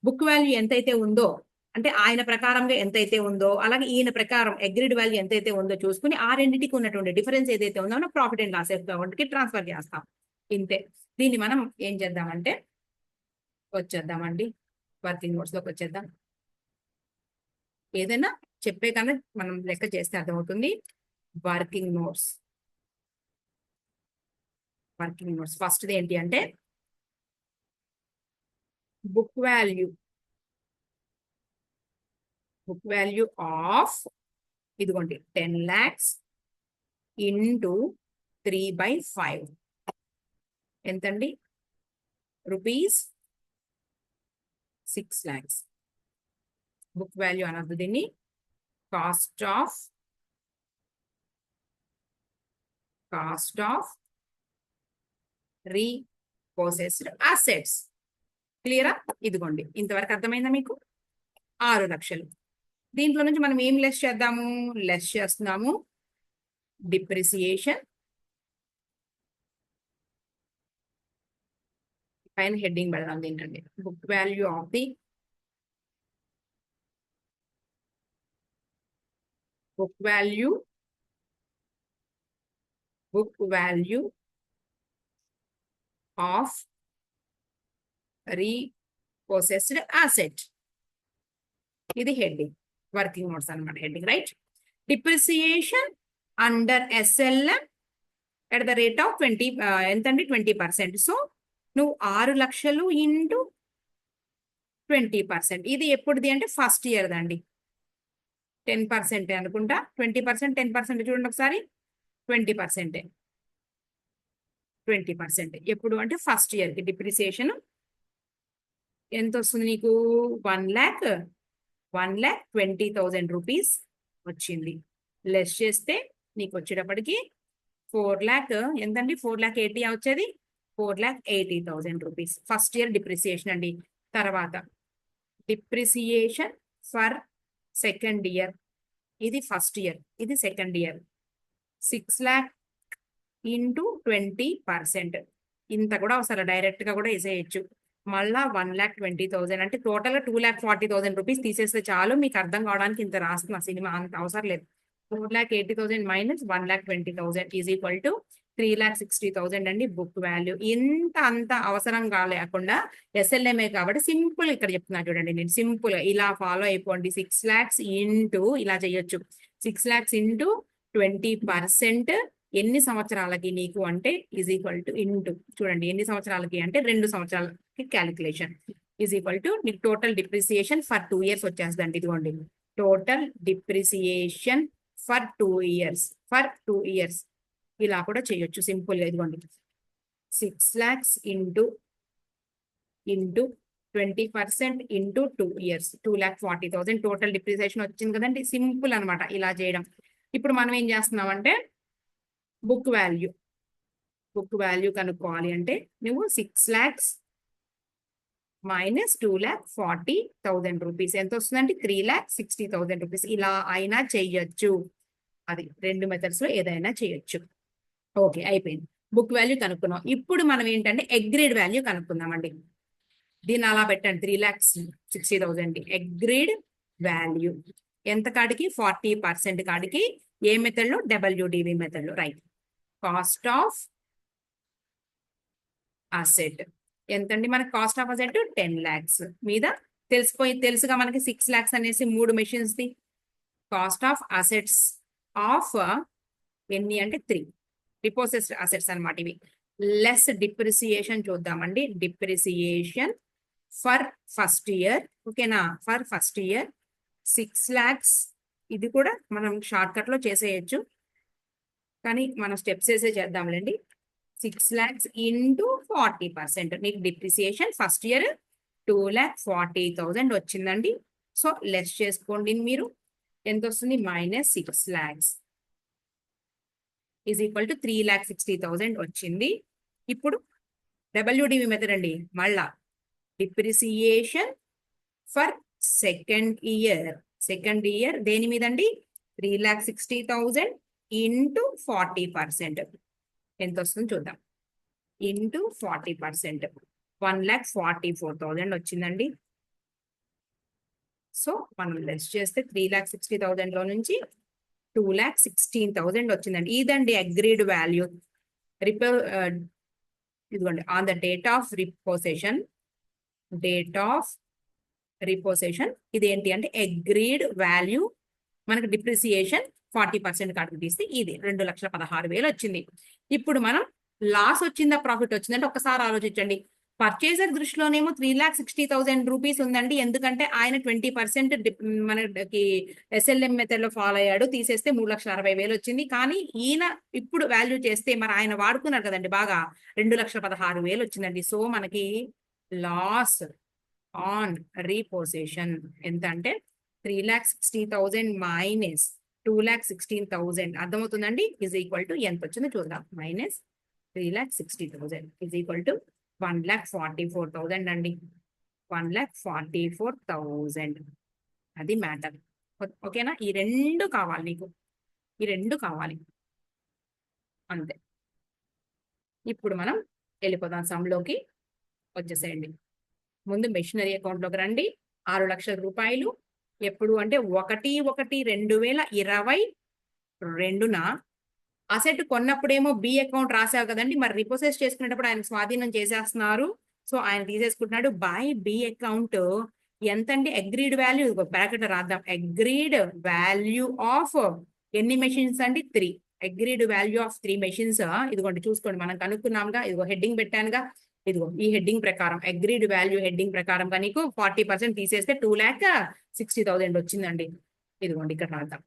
బుక్ వాల్యూ ఎంతైతే ఉందో అంటే ఆయన ప్రకారంగా ఎంతైతే ఉందో అలాగే ఈయన ప్రకారం అగ్రీడ్ వాల్యూ ఎంతైతే ఉందో చూసుకుని ఆ రెండింటికి ఉన్నటువంటి డిఫరెన్స్ ఏదైతే ఉందో మనం ప్రాఫిట్ అండ్ లాస్ అకౌంట్ కి ట్రాన్స్ఫర్ చేస్తాం. ఇంతే. దీన్ని మనం ఏం చేద్దామంటే వచ్చేద్దామండి, వర్కింగ్ నోట్స్ లోకి వచ్చేద్దాం. ఏదైనా చెప్పే కన్నా మనం లెక్క చేస్తే అర్థమవుతుంది. వర్కింగ్ నోట్స్ ఫస్ట్ ఏంటి అంటే బుక్ వాల్యూ ఆఫ్ ఇదిగోండి 10 lakhs ఇంటూ 3/5. ఎంతండి? Rupees 6 lakhs. బుక్ వాల్యూ అనొద్దు దీన్ని, కాస్ట్ ఆఫ్ రీపోసెస్డ్ అసెట్స్. క్లియరా? ఇదిగోండి, ఇంతవరకు అర్థమైందా మీకు? 6 లక్షలు. దీంట్లో నుంచి మనం ఏం లెస్ చేద్దాము? లెస్ చేస్తున్నాము డిప్రిసియేషన్. పైన హెడ్డింగ్ పెడదాం ఏంటంటే book value of the book value of repossessed asset. ఇది హెడ్డింగ్, వర్కింగ్ నోట్స్ అన్నమాట heading, right? Depreciation under SLM at the rate of 20, ఎంతండి? 20%. సో నువ్వు 6 లక్షలు ఇంటూ 20%. ఇది ఎప్పుడుది అంటే ఫస్ట్ ఇయర్ దండి. 10% అనుకుంటా. 20%, 10% చూడండి ఒకసారి. 20%. 20% ఎప్పుడు అంటే ఫస్ట్ ఇయర్కి డిప్రిసియేషన్ ఎంత వస్తుంది నీకు? 1,20,000 రూపీస్ వచ్చింది. లెస్ చేస్తే నీకు వచ్చేటప్పటికి 4 lakh ఎంతండి? 4,80,000 వచ్చేది. 4,80,000 రూపీస్ ఫస్ట్ ఇయర్ డిప్రిసియేషన్ అండి. తర్వాత డిప్రిసియేషన్ ఫర్ సెకండ్ ఇయర్. ఇది ఫస్ట్ ఇయర్, ఇది సెకండ్ ఇయర్. 6 lakh into 20%. ఇంత కూడా అవసరం, డైరెక్ట్ గా కూడా వేసేయచ్చు. మళ్ళా 1,20,000 అంటే టోటల్ 2,40,000 రూపీస్ తీసేస్తే చాలు. మీకు అర్థం కావడానికి ఇంత రాస్తున్నా, సినిమా అంత అవసరం లేదు. 4,80,000 మైనస్ 1,20,000 ఈజ్ ఈక్వల్ టు 3,60,000 అండి బుక్ వాల్యూ. ఇంత అంత అవసరం లేకుండా SLMA కాబట్టి సింపుల్ ఇక్కడ చెప్తున్నా చూడండి. నేను సింపుల్ ఇలా ఫాలో అయిపోండి. 6 lakhs ఇంటూ ఇలా చేయొచ్చు. 6 lakhs ఇంటూ 20% ఎన్ని సంవత్సరాలకి నీకు అంటే ఈజ్ ఈక్వల్ టు ఇంటూ చూడండి ఎన్ని సంవత్సరాలకి అంటే 2 సంవత్సరాలకి క్యాలిక్యులేషన్ ఈజ్ ఈక్వల్ టు నీకు టోటల్ డిప్రిసియేషన్ ఫర్ 2 years వచ్చేస్తుందండి. ఇదిగోండి టోటల్ డిప్రిసియేషన్ ఫర్ 2 years. ఇలా కూడా చేయొచ్చు సింపుల్ గా. ఇదిగోండి 6 lakhs into 20% into 2 years 2,40,000 total depreciation వచ్చింది కదండి. సింపుల్ అనమాట ఇలా చేయడం. ఇప్పుడు మనం ఏం చేస్తున్నామంటే బుక్ వాల్యూ కనుక్కోవాలి అంటే నువ్వు 6 lakhs మైనస్ 2,40,000 రూపీస్ ఎంత వస్తుందంటే 3,60,000 రూపీస్. ఇలా అయినా చెయ్యొచ్చు. అది 2 మెథడ్స్ లో ఏదైనా చేయొచ్చు. ఓకే, అయిపోయింది. బుక్ వాల్యూ కనుక్కున్నాం. ఇప్పుడు మనం ఏంటంటే అగ్రీడ్ వాల్యూ కనుక్కుందామండి. దీన్ని అలా పెట్టండి 3,60,000. అగ్రీడ్ వాల్యూ ఎంత కాడికి? 40% కాడికి. ఏ మెథడ్ లో? WDV మెథడ్ లో, రైట్? కాస్ట్ ఆఫ్ అసెట్ ఎంతండి మనకి? కాస్ట్ ఆఫ్ అసెట్ 10 lakhs మీద తెలుసుగా మనకి 6 lakhs అనేసి 3 machines the. Cost of assets of ఎన్ని అంటే 3 రిపోసెస్డ్ అసెట్స్ అనమాట ఇవి. లెస్ డిప్రిసియేషన్ చూద్దామండి. డిప్రిసియేషన్ ఫర్ ఫస్ట్ ఇయర్, ఓకేనా? For first year 6 lakhs. ఇది కూడా మనం షార్ట్ కట్ లో చేసేయచ్చు, కానీ మనం స్టెప్స్ వేసే చేద్దాంలేండి. 6 lakhs ఇంటూ 40%. నీకు డిప్రిసియేషన్ ఫస్ట్ ఇయర్ 2,40,000 వచ్చిందండి. సో లెస్ చేసుకోండి మీరు. ఎంత వస్తుంది? Minus 6 lakhs is equal to 3,60,000 వచ్చింది. ఇప్పుడు WDV మెథడ్ అండి. మళ్ళా డిప్రిసియేషన్ ఫర్ సెకండ్ ఇయర్ దేని మీద అండి? 3,60,000 ఇంటూ 40% ఎంత వస్తుంది చూద్దాం. ఇంటూ 40% 1,44,000 వచ్చిందండి. సో మనం లెస్ చేస్తే 3,60,000 లో నుంచి 2,16,000 వచ్చిందండి. ఇదండి అగ్రీడ్ వాల్యూ. ఇదిగోండి ఆన్ ద డేట్ ఆఫ్ రిపోసెషన్ ఇదేంటి అంటే అగ్రీడ్ వాల్యూ. మనకు డిప్రిసియేషన్ 40% కాడికి తీస్తే ఇది 2,16,000 వచ్చింది. ఇప్పుడు మనం లాస్ వచ్చిందా ప్రాఫిట్ వచ్చిందంటే ఒకసారి ఆలోచించండి. పర్చేసర్ దృష్టిలోనేమో 3,60,000 రూపీస్ ఉందండి. ఎందుకంటే ఆయన 20% మనకి SLM మెథడ్ లో ఫాలో అయ్యాడు, తీసేస్తే 3,60,000 వచ్చింది. కానీ ఈయన ఇప్పుడు వాల్యూ చేస్తే మరి ఆయన వాడుకున్నారు కదండి బాగా, 2,16,000 వచ్చిందండి. సో మనకి లాస్ ఆన్ రీపోజిషన్ ఎంత అంటే 3,60,000 మైనస్ 2,16,000 అర్థమవుతుందండి, ఈజ్ ఈక్వల్ టు ఎంత వచ్చిందో చూద్దాం. మైనస్ 3,60,000 ఈజ్ ఈక్వల్ టు 1,44,000 అండి. 1,44,000 అది మ్యాటర్. ఓకేనా? ఈ రెండు కావాలి నీకు, ఈ రెండు కావాలి అంతే. ఇప్పుడు మనం వెళ్ళిపోదాం సమ్లోకి, వచ్చేసేయండి. ముందు మెషినరీ అకౌంట్లోకి రండి. 6,00,000 రూపాయలు ఎప్పుడు అంటే 1/1/2022న అసెట్ కొన్నప్పుడేమో బి అకౌంట్ రాసావు కదండి, మరి రిపోసెస్ చేసుకునేటప్పుడు ఆయన స్వాధీనం చేసేస్తున్నారు. సో ఆయన తీసేసుకుంటున్నాడు. బై బి అకౌంట్ ఎంతండి? అగ్రీడ్ వాల్యూ బ్రాకెట్ రాద్దాం. అగ్రీడ్ వాల్యూ ఆఫ్ ఎన్ని మెషిన్స్ అండి? 3. Agreed value of 3 machines. ఇదిగోండి చూసుకోండి, మనం కనుక్కున్నాంగా, ఇదిగో హెడ్డింగ్ పెట్టానుగా, ఇదిగో ఈ హెడ్డింగ్ ప్రకారం అగ్రీడ్ వాల్యూ హెడ్డింగ్ ప్రకారం నీకు 40% తీసేస్తే 2,60,000 వచ్చిందండి. ఇదిగోండి ఇక్కడ రాద్దాం.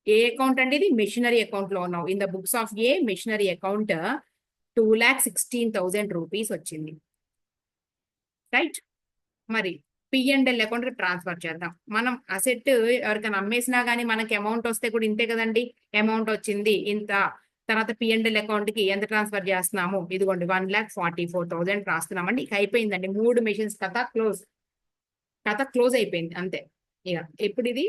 ఏ అకౌంట్ అండి ఇది? మెషినరీ అకౌంట్ లో ఉన్నావు. In the books of A machinery account 2,16,000 rupees వచ్చింది. రైట్? మరి P&L అకౌంట్ ట్రాన్స్ఫర్ చేద్దాం. మనం అసెట్ ఎవరికైనా అమ్మేసినా కానీ మనకి అమౌంట్ వస్తే కూడా ఇంతే కదండి. అమౌంట్ వచ్చింది ఇంత, తర్వాత P&L అకౌంట్ కి ఎంత ట్రాన్స్ఫర్ చేస్తున్నాము? ఇదిగోండి 1,44,000 రాస్తున్నామండి. ఇక అయిపోయిందండి. 3 మెషిన్స్ కథ క్లోజ్ అయిపోయింది అంతే. ఇక ఎప్పుడు ఇది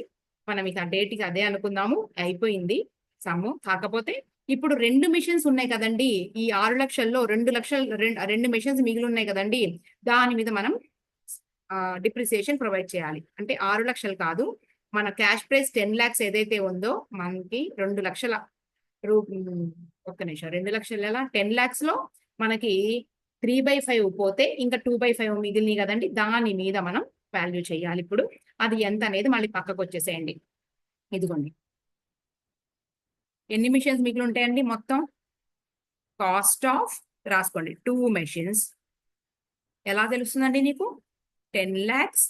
మనం ఇక డేట్కి అదే అనుకుందాము, అయిపోయింది సమ్ము. కాకపోతే ఇప్పుడు 2 మెషిన్స్ ఉన్నాయి కదండి. ఈ 6,00,000లో 2 మెషిన్స్ మిగిలి ఉన్నాయి కదండి. దాని మీద మనం డిప్రిసియేషన్ ప్రొవైడ్ చేయాలి. అంటే 6,00,000 కాదు, మన క్యాష్ ప్రైస్ 10 lakhs ఏదైతే ఉందో మనకి 2 లక్షల ఒక్క నిమిషం, 2 లక్షల 10 lakhs లో మనకి 3/5 పోతే ఇంకా 2/5 మిగిలినాయి కదండి. దాని మీద మనం వాల్యూ చేయాలి. ఇప్పుడు అది ఎంత అనేది మళ్ళీ పక్కకు వచ్చేసేయండి. ఇదిగోండి ఎన్ని మెషిన్స్ మిగిలి ఉంటాయండి మొత్తం? కాస్ట్ ఆఫ్ రాసుకోండి 2 మెషిన్స్. ఎలా తెలుస్తుందండి నీకు? 10 lakhs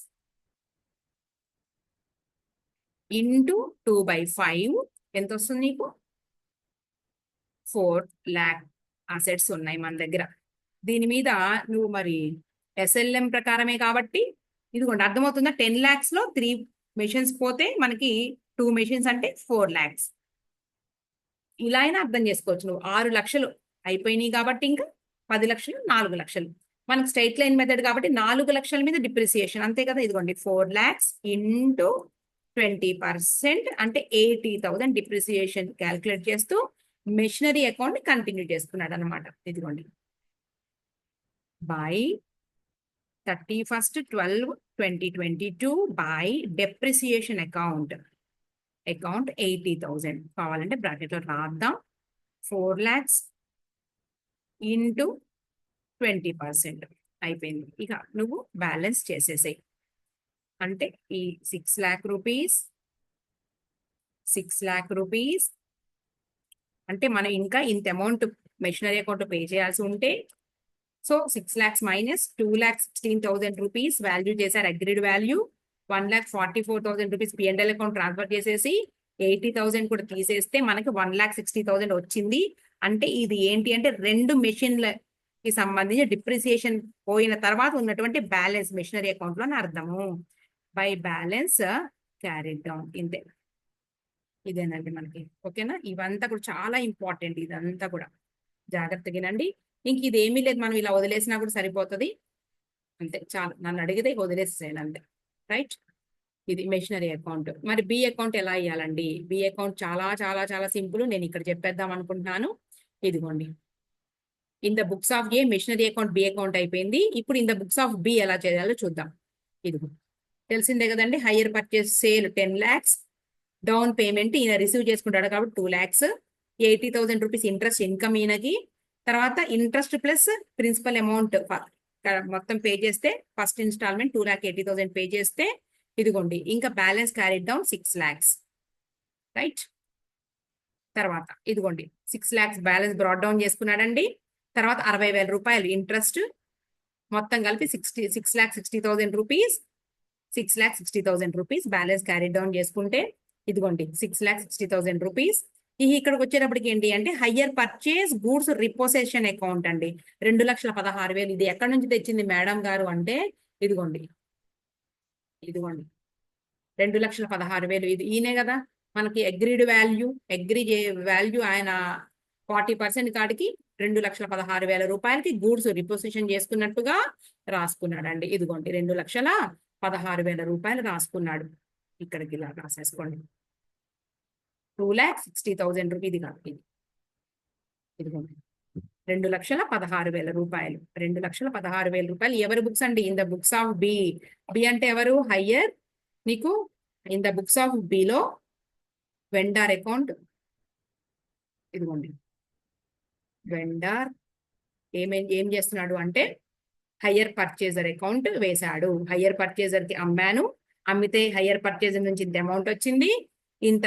ఇంటూ 2/5 ఎంత వస్తుంది నీకు? 4 lakh అసెట్స్ ఉన్నాయి మన దగ్గర. దీని మీద నువ్వు మరి SLM ప్రకారమే కాబట్టి ఇదిగోండి అర్థమవుతుందా? 10 lakhs లో 3 మెషిన్స్ పోతే మనకి 2 మెషిన్స్ అంటే 4 lakhs. ఇలా అయినా అర్థం చేసుకోవచ్చు నువ్వు. 6,00,000 అయిపోయినాయి కాబట్టి ఇంకా 10 లక్షలు 4 లక్షలు. మనకి స్ట్రైట్ లైన్ మెథడ్ కాబట్టి 4 లక్షల మీద డిప్రిసియేషన్ అంతే కదా. ఇదిగోండి 4 lakhs ఇంటూ 20% అంటే 80,000 డిప్రిసియేషన్ క్యాల్కులేట్ చేస్తూ మెషినరీ అకౌంట్ కంటిన్యూ చేసుకున్నాడు అనమాట. ఇదిగోండి బై 31/12/2022 బై డెప్రిసియేషన్ అకౌంట్ 80,000 కావాలంటే బ్రాకెట్లో రాద్దాం. 4 lakhs ఇంటూ 20% అయిపోయింది. ఇక నువ్వు బ్యాలెన్స్ చేసేసాయి. అంటే ఈ 6 lakh రూపీస్, 6 lakh రూపీస్ అంటే మనం ఇంకా ఇంత అమౌంట్ మెషినరీ అకౌంట్ పే చేయాల్సి ఉంటే, so 6 lakhs minus 2,16,000 rupees value చేశారు agreed value. 1,44,000 rupees P&L account transfer చేసేసి 80,000 కూడా తీసేస్తే మనకి 1,60,000 వచ్చింది. అంటే ఇది ఏంటి అంటే 2 మెషిన్లకి సంబంధించి డిప్రిసియేషన్ పోయిన తర్వాత ఉన్నటువంటి బ్యాలెన్స్ మెషినరీ అకౌంట్ లో అర్థము. బై బ్యాలెన్స్ క్యారీడ్ డౌన్ ఇంతే. ఇదేనండి మనకి. ఓకేనా? ఇవంతా కూడా చాలా ఇంపార్టెంట్. ఇదంతా కూడా జాగ్రత్తగానండి. ఇంక ఇదేమీ లేదు, మనం ఇలా వదిలేసినా కూడా సరిపోతుంది అంతే. చాలు, నన్ను అడిగితే వదిలేసేయండి అంతే. రైట్? ఇది మెషినరీ అకౌంట్. మరి బి అకౌంట్ ఎలా ఇవ్వాలండి? బి అకౌంట్ చాలా చాలా చాలా సింపుల్. నేను ఇక్కడ చెప్పేద్దాం అనుకుంటున్నాను. ఇదిగోండి in the books of A machinery account B account అయిపోయింది. ఇప్పుడు in the books of B ఎలా చేయాలో చూద్దాం. ఇదిగో తెలిసిందే కదండి. Hire purchase sale 10 lakhs, down payment ఈయన రిసీవ్ చేసుకుంటాడు కాబట్టి 2 lakhs, 80,000 రూపీస్ ఇంట్రెస్ట్ ఇన్కమ్ ఈయనకి. తర్వాత ఇంట్రెస్ట్ ప్లస్ ప్రిన్సిపల్ అమౌంట్ మొత్తం పే చేస్తే ఫస్ట్ ఇన్స్టాల్మెంట్ 2,80,000 పే చేస్తే ఇదిగోండి ఇంకా balance carried down 6 lakhs. Right? తర్వాత ఇదిగోండి 6 lakhs బ్యాలెన్స్ బ్రాడ్ డౌన్ చేసుకున్నాడండి. తర్వాత 60,000 రూపాయలు ఇంట్రెస్ట్ మొత్తం కలిపి 6,60,000 rupees, 6,60,000 rupees balance carry down చేసుకుంటే ఇదిగోండి 6,60,000 రూపీస్. ఇక్కడికి వచ్చేటప్పటికి ఏంటి అంటే హయ్యర్ పర్చేస్ గూడ్స్ రిపోసెషన్ అకౌంట్ అండి, 2,16,000. ఇది ఎక్కడి నుంచి తెచ్చింది మేడం గారు అంటే ఇదిగోండి 2,16,000. ఇది ఈయనే కదా మనకి అగ్రీడ్ వాల్యూ ఆయన 40% కాడికి 2,16,000 రూపాయలకి గూడ్స్ రిపోజిషన్ చేసుకున్నట్టుగా రాసుకున్నాడండి. ఇదిగోండి 2,16,000 రూపాయలు రాసుకున్నాడు. ఇక్కడికి ఇలా రాసేసుకోండి. 2,60,000 రూపాయలు. ఇది కాదు, ఇదిగోండి 2,16,000 రూపాయలు. 2,16,000 రూపాయలు ఎవరి బుక్స్ అండి? In the books of B. B అంటే ఎవరు? హయ్యర్. నీకు ఇన్ ద బుక్స్ ఆఫ్ బిలో వెండార్ అకౌంట్. ఇదిగోండి వెండార్ ఏం చేస్తున్నాడు అంటే హయ్యర్ పర్చేజర్ అకౌంట్ వేశాడు. హయ్యర్ పర్చేజర్ కి అమ్మాను, అమ్మితే హయ్యర్ పర్చేజర్ నుంచి ఇంత అమౌంట్ వచ్చింది, ఇంత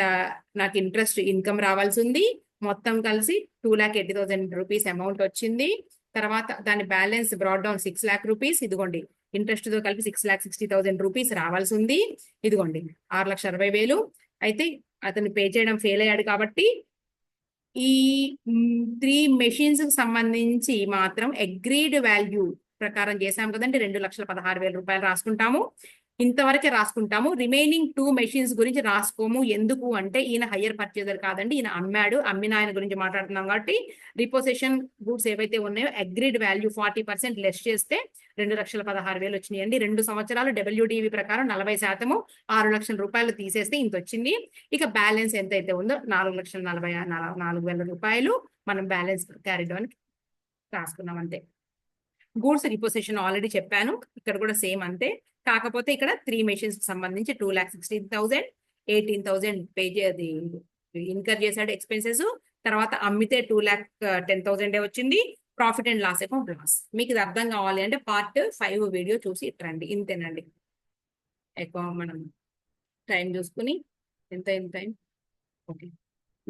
నాకు ఇంట్రెస్ట్ ఇన్కమ్ రావాల్సి ఉంది, మొత్తం కలిసి 2,80,000 రూపీస్ అమౌంట్ వచ్చింది. తర్వాత దాని balance broad down 6 lakh rupees. ఇదిగోండి ఇంట్రెస్ట్ తో కలిపి 6,60,000 రూపీస్ రావాల్సి ఉంది. ఇదిగోండి 6,60,000. అయితే అతను పే చేయడం ఫెయిల్ అయ్యాడు కాబట్టి ఈ 3 మెషిన్స్ కి సంబంధించి మాత్రం అగ్రీడ్ వాల్యూ ప్రకారం చేసాం కదండి, 2,16,000 రూపాయలు రాసుకుంటాము. ఇంతవరకే రాసుకుంటాము. రిమైనింగ్ 2 మెషిన్స్ గురించి రాసుకోము. ఎందుకు అంటే ఈయన హయ్యర్ పర్చేజర్ కాదండి, ఈయన అమ్మాడు. అమ్మిన ఆయన గురించి మాట్లాడుతున్నాం కాబట్టి రిపోజిషన్ గూడ్స్ ఏవైతే ఉన్నాయో అగ్రీడ్ వాల్యూ 40% లెస్ చేస్తే 2,16,000 వచ్చినాయండి. 2 సంవత్సరాలు WDV ప్రకారం 40%, 6 లక్షల రూపాయలు తీసేస్తే ఇంత వచ్చింది. ఇక బ్యాలెన్స్ ఎంతైతే ఉందో 4,44,000 రూపాయలు మనం బ్యాలెన్స్ క్యారీ డౌన్ రాసుకున్నాం అంతే. గూడ్స్ రిపోజిషన్ ఆల్రెడీ చెప్పాను, ఇక్కడ కూడా సేమ్ అంతే. కాకపోతే ఇక్కడ 3 మెషిన్స్ కి సంబంధించి 2,16,000, 18,000 పే అది ఇన్కర్ చేశాడు ఎక్స్పెన్సెస్. తర్వాత అమ్మితే 2,10,000 వచ్చింది. Profit and loss account loss. మీకు ఇది అర్థం కావాలి అంటే Part 5 వీడియో చూసి ఇట్రండి. ఇంతేనండి. మనం టైం చూసుకుని ఎంత టైం. ఓకే,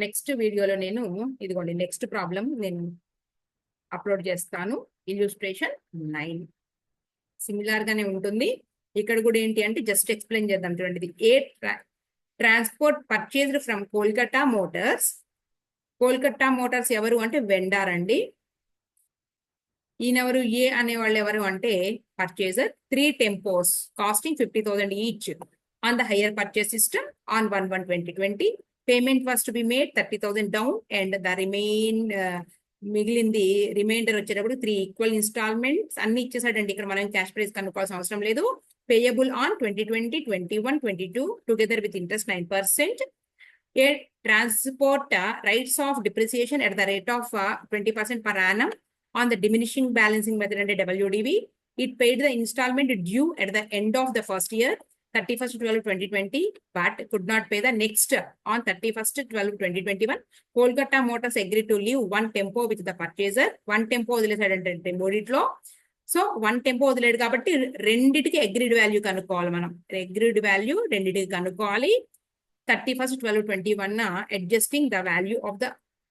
నెక్స్ట్ వీడియోలో నేను ఇదిగోండి నెక్స్ట్ ప్రాబ్లం నేను అప్లోడ్ చేస్తాను. ఇల్యూస్ట్రేషన్ 9 సిమిలర్ గానే ఉంటుంది. ఇక్కడ కూడా ఏంటి అంటే జస్ట్ ఎక్స్ప్లెయిన్ చేద్దాం చూడండి. A transport purchased from Kolkata Motors. Kolkata Motors ఎవరు అంటే వెండార్ అండి. ఈయనెవరు? ఏ అనేవాళ్ళు ఎవరు అంటే purchaser. 3 tempos costing 50,000 each on the hire purchase system on 1/1/2020. Payment was to be made 30,000 down and the మిగిలింది రిమైండర్ వచ్చేటప్పుడు 3 ఈక్వల్ ఇన్స్టాల్మెంట్స్ అన్ని ఇచ్చేసాడండి. ఇక్కడ మనం క్యాష్ ప్రైస్ కనుక్కోవాల్సిన అవసరం లేదు. Payable on 2020, 21, 22 together with interest 9%. A transport rights of depreciation at the rate of 20% per annum on the diminishing balancing method under WDV. It paid the installment due at the end of the first year, 31/12/2020, but could not pay the next on 31/12/2021. Kolkata Motors agreed to leave 1 tempo with the purchaser. 1 tempo వదిలేసాడంటే మూడిట్లో. So 1 tempo వదిలేడు కాబట్టి రెండిటికి agreed value కనుక్కోవాలి మనం. Agreed value రెండిటికి కనుక్కోవాలి. 31/12/21 adjusting the value of the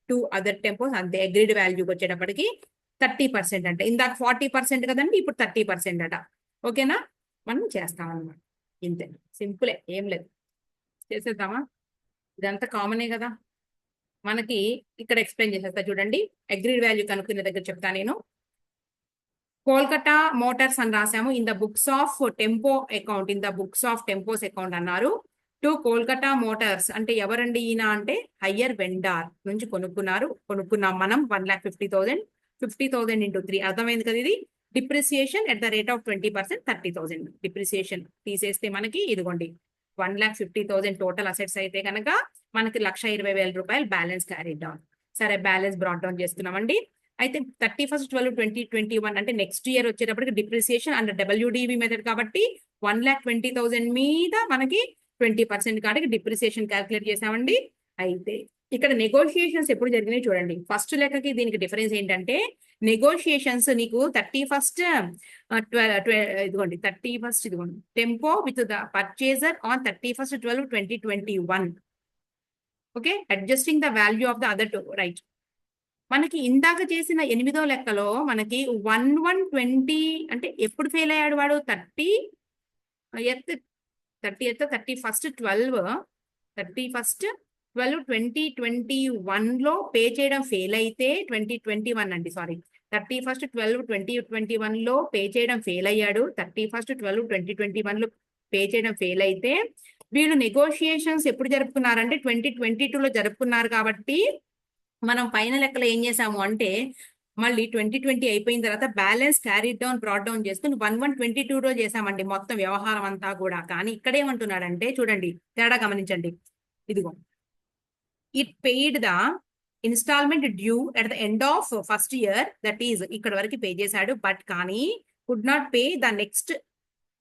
2 other tempos అంతే. Agreed వాల్యూకి వచ్చేటప్పటికి 30% అంటే ఇందాక 40% కదండి, ఇప్పుడు 30% అట. ఓకేనా, మనం చేస్తాం అన్నమాట. ఇంతే, సింపులే, ఏం లేదు. చేసేద్దామా? ఇదంతా కామనే కదా మనకి. ఇక్కడ ఎక్స్ప్లెయిన్ చేసేస్తా చూడండి. అగ్రీడ్ వాల్యూ కనుక్కునే దగ్గర చెప్తా నేను. కోల్కతా మోటార్స్ అని రాసాము. In the books of tempo account, in the books of tempos account అన్నారు. టు కోల్కతా మోటార్స్ అంటే ఎవరండి? ఈయన అంటే హయ్యర్ వెండార్ నుంచి కొనుక్కున్నాం మనం 1,50,000. 50,000 into 3 అర్థమైంది కదా. ఇది depreciation at the rate of 20%, 30,000 depreciation తీసేస్తే మనకి ఇదిగోండి 1,50,000 టోటల్ అసెట్స్ అయితే కనుక మనకి 1,20,000 రూపాయలు బ్యాలెన్స్ క్యారీ డౌన్. సరే, బ్యాలెన్స్ బ్రాడ్ డౌన్ చేస్తున్నామండి. అయితే 31/12/2021 అంటే నెక్స్ట్ ఇయర్ వచ్చేటప్పటికి డిప్రిసియేషన్ అండ్ WDV మెథడ్ కాబట్టి 1,20,000 మీద మనకి 20% కాడికి డిప్రిసియేషన్ క్యాల్కులేట్ చేసామండి. అయితే ఇక్కడ నెగోషియేషన్స్ ఎప్పుడు జరిగినాయి చూడండి. ఫస్ట్ లెక్కకి దీనికి డిఫరెన్స్ ఏంటంటే నెగోషియేషన్స్ నీకు 31st ఇదిగోండి 31st ఇదిగోండి tempo with the purchaser on 31/12/2021. Okay, adjusting the value of the other two, right. మనకి ఇందాక చేసిన 8వ లెక్కలో మనకి 120 అంటే ఎప్పుడు ఫెయిల్ అయ్యాడు వాడు 30 ఎత్ 31st 2021లో పే చేయడం ఫెయిల్ అయితే 2021 అండి సారీ 31st 12 2021లో పే చేయడం ఫెయిల్ అయ్యాడు 31st 12 2021లో పే చేయడం ఫెయిల్ అయితే వీళ్ళు నెగోషియేషన్స్ ఎప్పుడు జరుపుకున్నారంటే 2022లో జరుపుకున్నారు కాబట్టి మనం పైన లెక్కలో ఏం చేసాము అంటే మళ్ళీ 2020 అయిపోయిన తర్వాత balance carry down broad down చేసుకుని 1122లో చేసామండి మొత్తం వ్యవహారం అంతా కూడా. కానీ ఇక్కడ ఏమంటున్నాడంటే చూడండి తేడా గమనించండి. ఇదిగో it paid the instalment due at the end of first year, that is ఇక్కడ వరకు పే చేశాడు, బట్ కానీ could not pay the next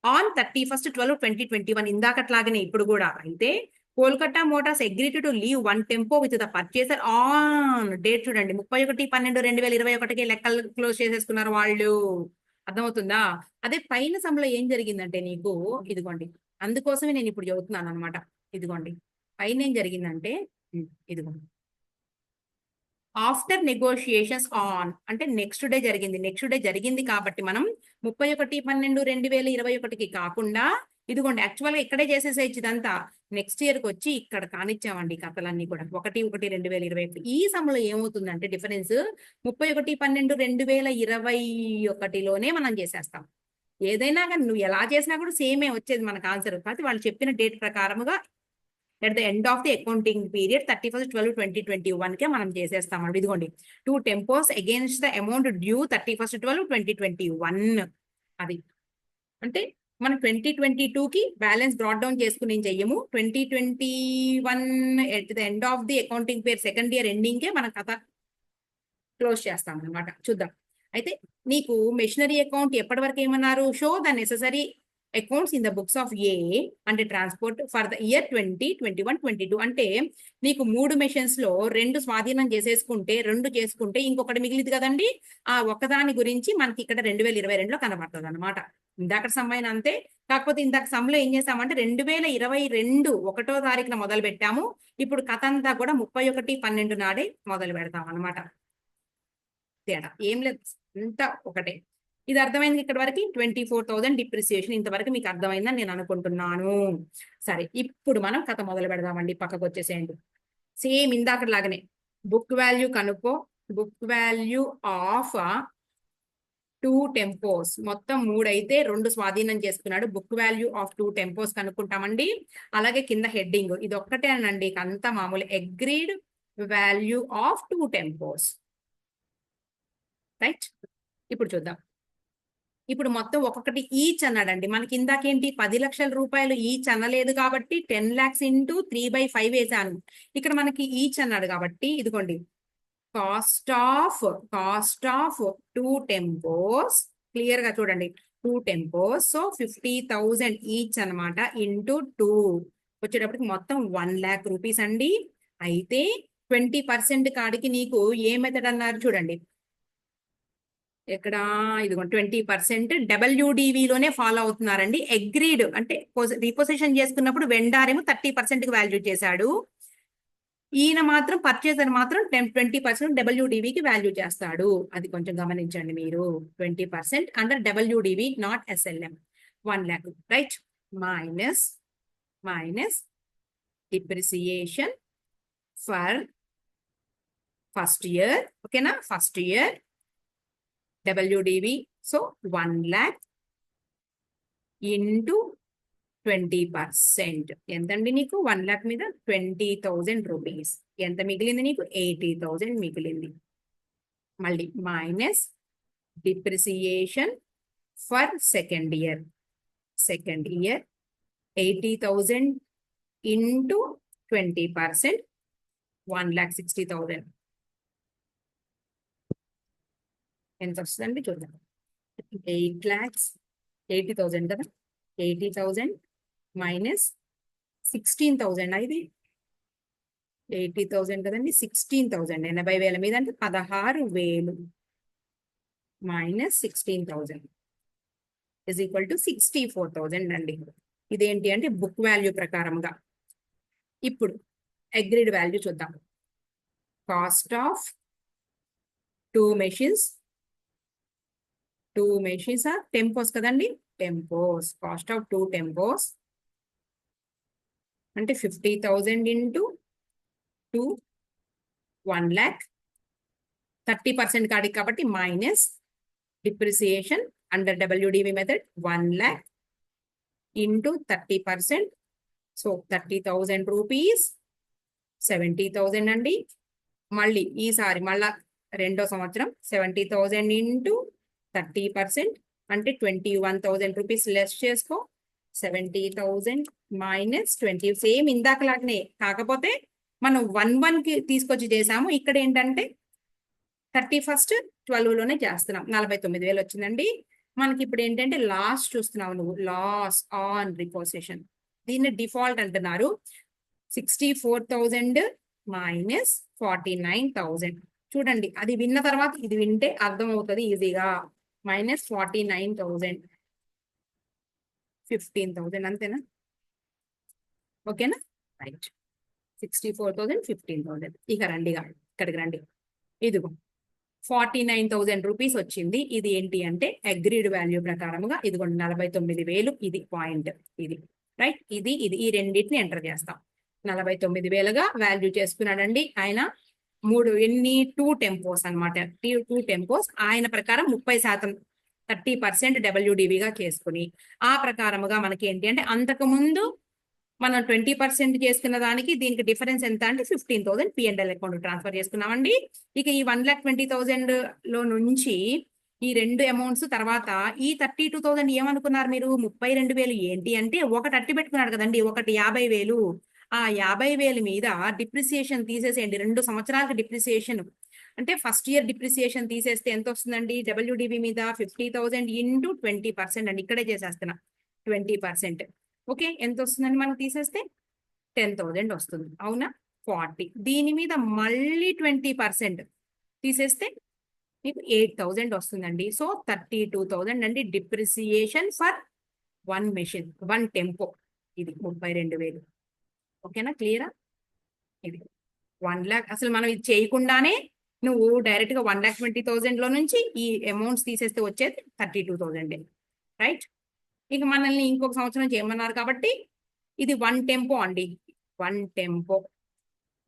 on 31st 12 2021 ఇందాకట్లాగనే ఇప్పుడు కూడా. అయితే Kolkata Motors agreed to leave one tempo with the purchaser on date చూడండి 31/12/2021కి లెక్కలు క్లోజ్ చేసేసుకున్నారు వాళ్ళు. అర్థమవుతుందా? అదే పైన సమ్లో ఏం జరిగిందంటే నీకు ఇదిగోండి, అందుకోసమే నేను ఇప్పుడు చదువుతున్నాను అనమాట. ఇదిగోండి పైన ఏం జరిగిందంటే ఇదిగోండి ఆఫ్టర్ నెగోషియేషన్స్ ఆన్ అంటే నెక్స్ట్ డే జరిగింది. నెక్స్ట్ డే జరిగింది కాబట్టి మనం 31/12/2021కి కాకుండా ఇదిగోండి యాక్చువల్గా ఇక్కడే చేసేసేయచ్చు ఇదంతా. నెక్స్ట్ ఇయర్కి వచ్చి ఇక్కడ కానిచ్చామండి కథలన్నీ కూడా 1/1/2021. ఈ సమ్లో ఏమవుతుందంటే డిఫరెన్స్ 31/12/2021లోనే మనం చేసేస్తాం. ఏదైనా కానీ నువ్వు ఎలా చేసినా కూడా సేమే వచ్చేది మనకు ఆన్సర్. కాకపోతే వాళ్ళు చెప్పిన డేట్ ప్రకారముగా at the end of the accounting period 31st 12 2021కే మనం చేసేస్తామండి. ఇదిగోండి 2 tempos against the amount due 31st 12 2021. అది అంటే మనం 2022కి బ్యాలెన్స్ బ్రాడ్ డౌన్ చేసుకుని ఏం చెయ్యము. 2021 at the end of the accounting period second year ఎండింగ్కే మన కథ క్లోజ్ చేస్తాం అనమాట. చూద్దాం. అయితే నీకు మెషినరీ అకౌంట్ ఎప్పటి వరకు ఏమన్నారు? Show the necessary accounts in the books of A అంటే ట్రాన్స్పోర్ట్ ఫర్ ద ఇయర్ 2021-22. అంటే నీకు 3 మెషిన్స్ లో 2 స్వాధీనం చేసేసుకుంటే 2 చేసుకుంటే ఇంకొకటి మిగిలింది కదండి. ఆ ఒక్కదాని గురించి మనకి ఇక్కడ 2022లో కనబడుతుంది అనమాట. ఇందాక సమ్మైన అంతే. కాకపోతే ఇందాక సమ్లో ఏం చేసామంటే 2022 1వ తారీఖున మొదలు పెట్టాము. ఇప్పుడు కథ అంతా కూడా 31/12 నాడే మొదలు పెడతాం అనమాట. తేడా ఏం లేదు, అంతా ఒకటే. ఇది అర్థమైంది ఇక్కడ వరకు 24,000 డిప్రిసియేషన్. ఇంతవరకు మీకు అర్థమైందని నేను అనుకుంటున్నాను. సరే ఇప్పుడు మనం కథ మొదలు పెడదామండి. పక్కకు వచ్చేసేయండి. సేమ్ ఇందాకలాగానే బుక్ వాల్యూ కనుక్కో. బుక్ వాల్యూ ఆఫ్ 2 టెంపోస్ మొత్తం 3 అయితే 2 స్వాధీనం చేసుకున్నాడు. Book value of 2 టెంపోస్ కనుక్కుంటామండి. అలాగే కింద హెడ్డింగ్ ఇది ఒక్కటేనండి, అంతా మామూలు అగ్రీడ్ వాల్యూ ఆఫ్ 2 టెంపోస్. రైట్, ఇప్పుడు చూద్దాం. ఇప్పుడు మొత్తం ఒక్కొక్కటి ఈచ్ అన్నాడండి. మనకి ఇందాకేంటి 10 లక్షల రూపాయలు ఈచ్ అనలేదు కాబట్టి 10 lakhs ఇంటూ 3/5 వేసాను. ఇక్కడ మనకి ఈచ్ అన్నాడు కాబట్టి ఇదిగోండి కాస్ట్ ఆఫ్ 2 టెంపోస్ క్లియర్ గా చూడండి 2 టెంపోస్. సో 50,000 ఈచ్ అనమాట ఇంటూ 2 వచ్చేటప్పటికి మొత్తం 1 lakh రూపీస్ అండి. అయితే 20% కాడికి నీకు ఏ మెథడ్ అన్నారు చూడండి ఇక్కడ ఇదిగో 20% WDVలోనే ఫాలో అవుతున్నారండి. అగ్రీడ్ అంటే రీపొజిషన్ చేసుకున్నప్పుడు వెండార్ ఏమో 30%కి వాల్యూ చేశాడు. ఈయన మాత్రం పర్చేసర్ మాత్రం 20% WDVకి వాల్యూ చేస్తాడు. అది కొంచెం గమనించండి మీరు. 20% under WDV not SLM 1 lakh right. Minus depreciation for first year. ఓకేనా? First year WDV. So 1 lakh into 20%. ఎంతండి నీకు 1 lakh మీద 20,000 రూపీస్. ఎంత మిగిలింది నీకు? 80,000 మిగిలింది. మళ్ళీ minus depreciation for second year 80,000 into 20% 1,60,000. ఎంత వస్తుందండి చూద్దాం. 8 lakhs 80,000 కదా. 80,000 మైనస్ 16,000 ఇది 80,000 కదండి. 16,000 80,000 మీద అంటే 16,000 మైనస్ 16,000 ఇజ్ ఈక్వల్ టు 64,000 అండి. ఇదేంటి అంటే బుక్ వాల్యూ ప్రకారంగా. ఇప్పుడు అగ్రీడ్ వాల్యూ చూద్దాం. Cost of 2 machines are tempos కదండి, tempos, కాస్ట్ ఆఫ్ 2 tempos అంటే 50,000 into 2 1 lakh, 30% కాడికి కాబట్టి minus depreciation under WDV method 1 lakh into 30%, so 30,000 rupees 70,000 అండి. మళ్ళీ ఈసారి మళ్ళా రెండో సంవత్సరం 70,000 into 30% అంటే 21,000 రూపీస్ లెస్ చేసుకో, 70,000 మైనస్ 20, సేమ్ ఇందాకలాగానే, కాకపోతే మనం 1 కి తీసుకొచ్చి చేసాము. ఇక్కడ ఏంటంటే 31st 12 లోనే చేస్తున్నాం. 49,000 వచ్చిందండి మనకి. ఇప్పుడు ఏంటంటే లాస్ చూస్తున్నావు నువ్వు, లాస్ ఆన్ రిపోజిషన్, దీన్ని డిఫాల్ట్ అంటున్నారు. 64,000 మైనస్ 49,000. చూడండి, అది విన్న తర్వాత ఇది వింటే అర్థం అవుతుంది ఈజీగా. మైనస్ 49,000, 15,000 అంతేనా? ఓకేనా? రైట్. 64,000, 15,000. ఇక రండిగా ఇక్కడికి రండి. ఇదిగో 49,000 రూపీస్ వచ్చింది. ఇది ఏంటి అంటే అగ్రీడ్ వాల్యూ ప్రకారముగా ఇదిగో 49,000. ఇది పాయింట్, ఇది రైట్. ఇది ఈ రెండింటిని ఎంటర్ చేస్తాం. 49,000గా వాల్యూ చేసుకున్నాడండి ఆయన. 2 టెంపోస్ అనమాట. 2 టెంపోస్ ఆయన ప్రకారం 30%, 30% WDVగా చేసుకుని, ఆ ప్రకారముగా మనకి ఏంటి అంటే అంతకు ముందు మనం 20% చేసుకున్న దానికి దీనికి డిఫరెన్స్ ఎంత అంటే 15,000 P&L అకౌంట్ ట్రాన్స్ఫర్ చేసుకున్నామండి. ఇక ఈ 1,20,000 లో నుంచి ఈ రెండు అమౌంట్స్ తర్వాత ఈ 32,000 ఏమనుకున్నారు మీరు? 32,000 ఏంటి అంటే ఒకటి అట్టి పెట్టుకున్నాడు కదండి, ఒకటి 50,000. ఆ 50,000 మీద డిప్రిసియేషన్ తీసేసేయండి. 2 సంవత్సరాలకు డిప్రిసియేషన్ అంటే ఫస్ట్ ఇయర్ డిప్రిసియేషన్ తీసేస్తే ఎంత వస్తుందండి? WDV మీద 50,000 into 20% అండి. ఇక్కడే చేసేస్తున్నా 20%. ఓకే, ఎంత వస్తుందండి మనం తీసేస్తే? 10,000 వస్తుంది. అవునా? 40. దీని మీద మళ్ళీ 20% తీసేస్తే మీకు 8,000 వస్తుందండి. సో 32,000 అండి డిప్రిసియేషన్ ఫర్ 1 మెషిన్, 1 టెంపో. ఇది 32,000. ఓకేనా? క్లియరా? ఇది 1 lakh. అసలు మనం ఇది చేయకుండానే నువ్వు డైరెక్ట్ గా 1,20,000 లో నుంచి ఈ అమౌంట్స్ తీసేస్తే వచ్చేది 32,000. రైట్. ఇక మనల్ని ఇంకొక సంవత్సరం చేయమన్నారు కాబట్టి ఇది 1 టెంపో అండి. 1 టెంపో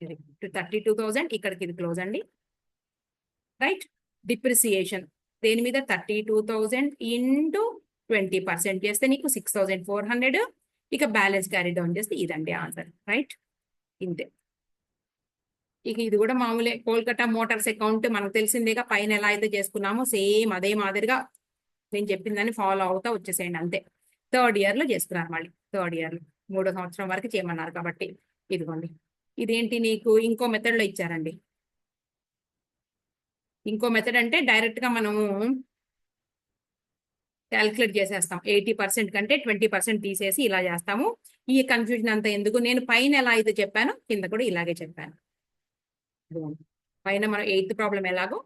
32,000. ఇక్కడికి ఇది క్లోజ్ అండి. రైట్. డిప్రిసియేషన్ దేని మీద? 32,000 into 20% చేస్తే నీకు 6,400. ఇక బ్యాలెన్స్ క్యారీ డౌన్ చేస్తే ఇదండి ఆన్సర్. రైట్. ఇంతే. ఇక ఇది కూడా మామూలే, కోల్కతా మోటార్స్ అకౌంట్ మనకు తెలిసిందేగా. పైన ఎలా అయితే చేసుకున్నామో సేమ్ అదే మాదిరిగా నేను చెప్పిందని ఫాలో అవుతా వచ్చేసేయండి అంతే. 3rd year లో చేసుకున్నారు. మళ్ళీ 3rd year లో 3వ సంవత్సరం వరకు చేయమన్నారు కాబట్టి ఇదిగోండి. ఇదేంటి నీకు ఇంకో మెథడ్ లో ఇచ్చారండి. ఇంకో మెథడ్ అంటే డైరెక్ట్ గా మనము క్యాల్కులేట్ చేసేస్తాం. 80% కంటే 20% తీసేసి ఇలా చేస్తాము. ఈ కన్ఫ్యూజన్ అంతా ఎందుకు? నేను పైన ఎలా అయితే చెప్పానో కింద కూడా ఇలాగే చెప్పాను. పైన మనం 8th ప్రాబ్లం ఎలాగో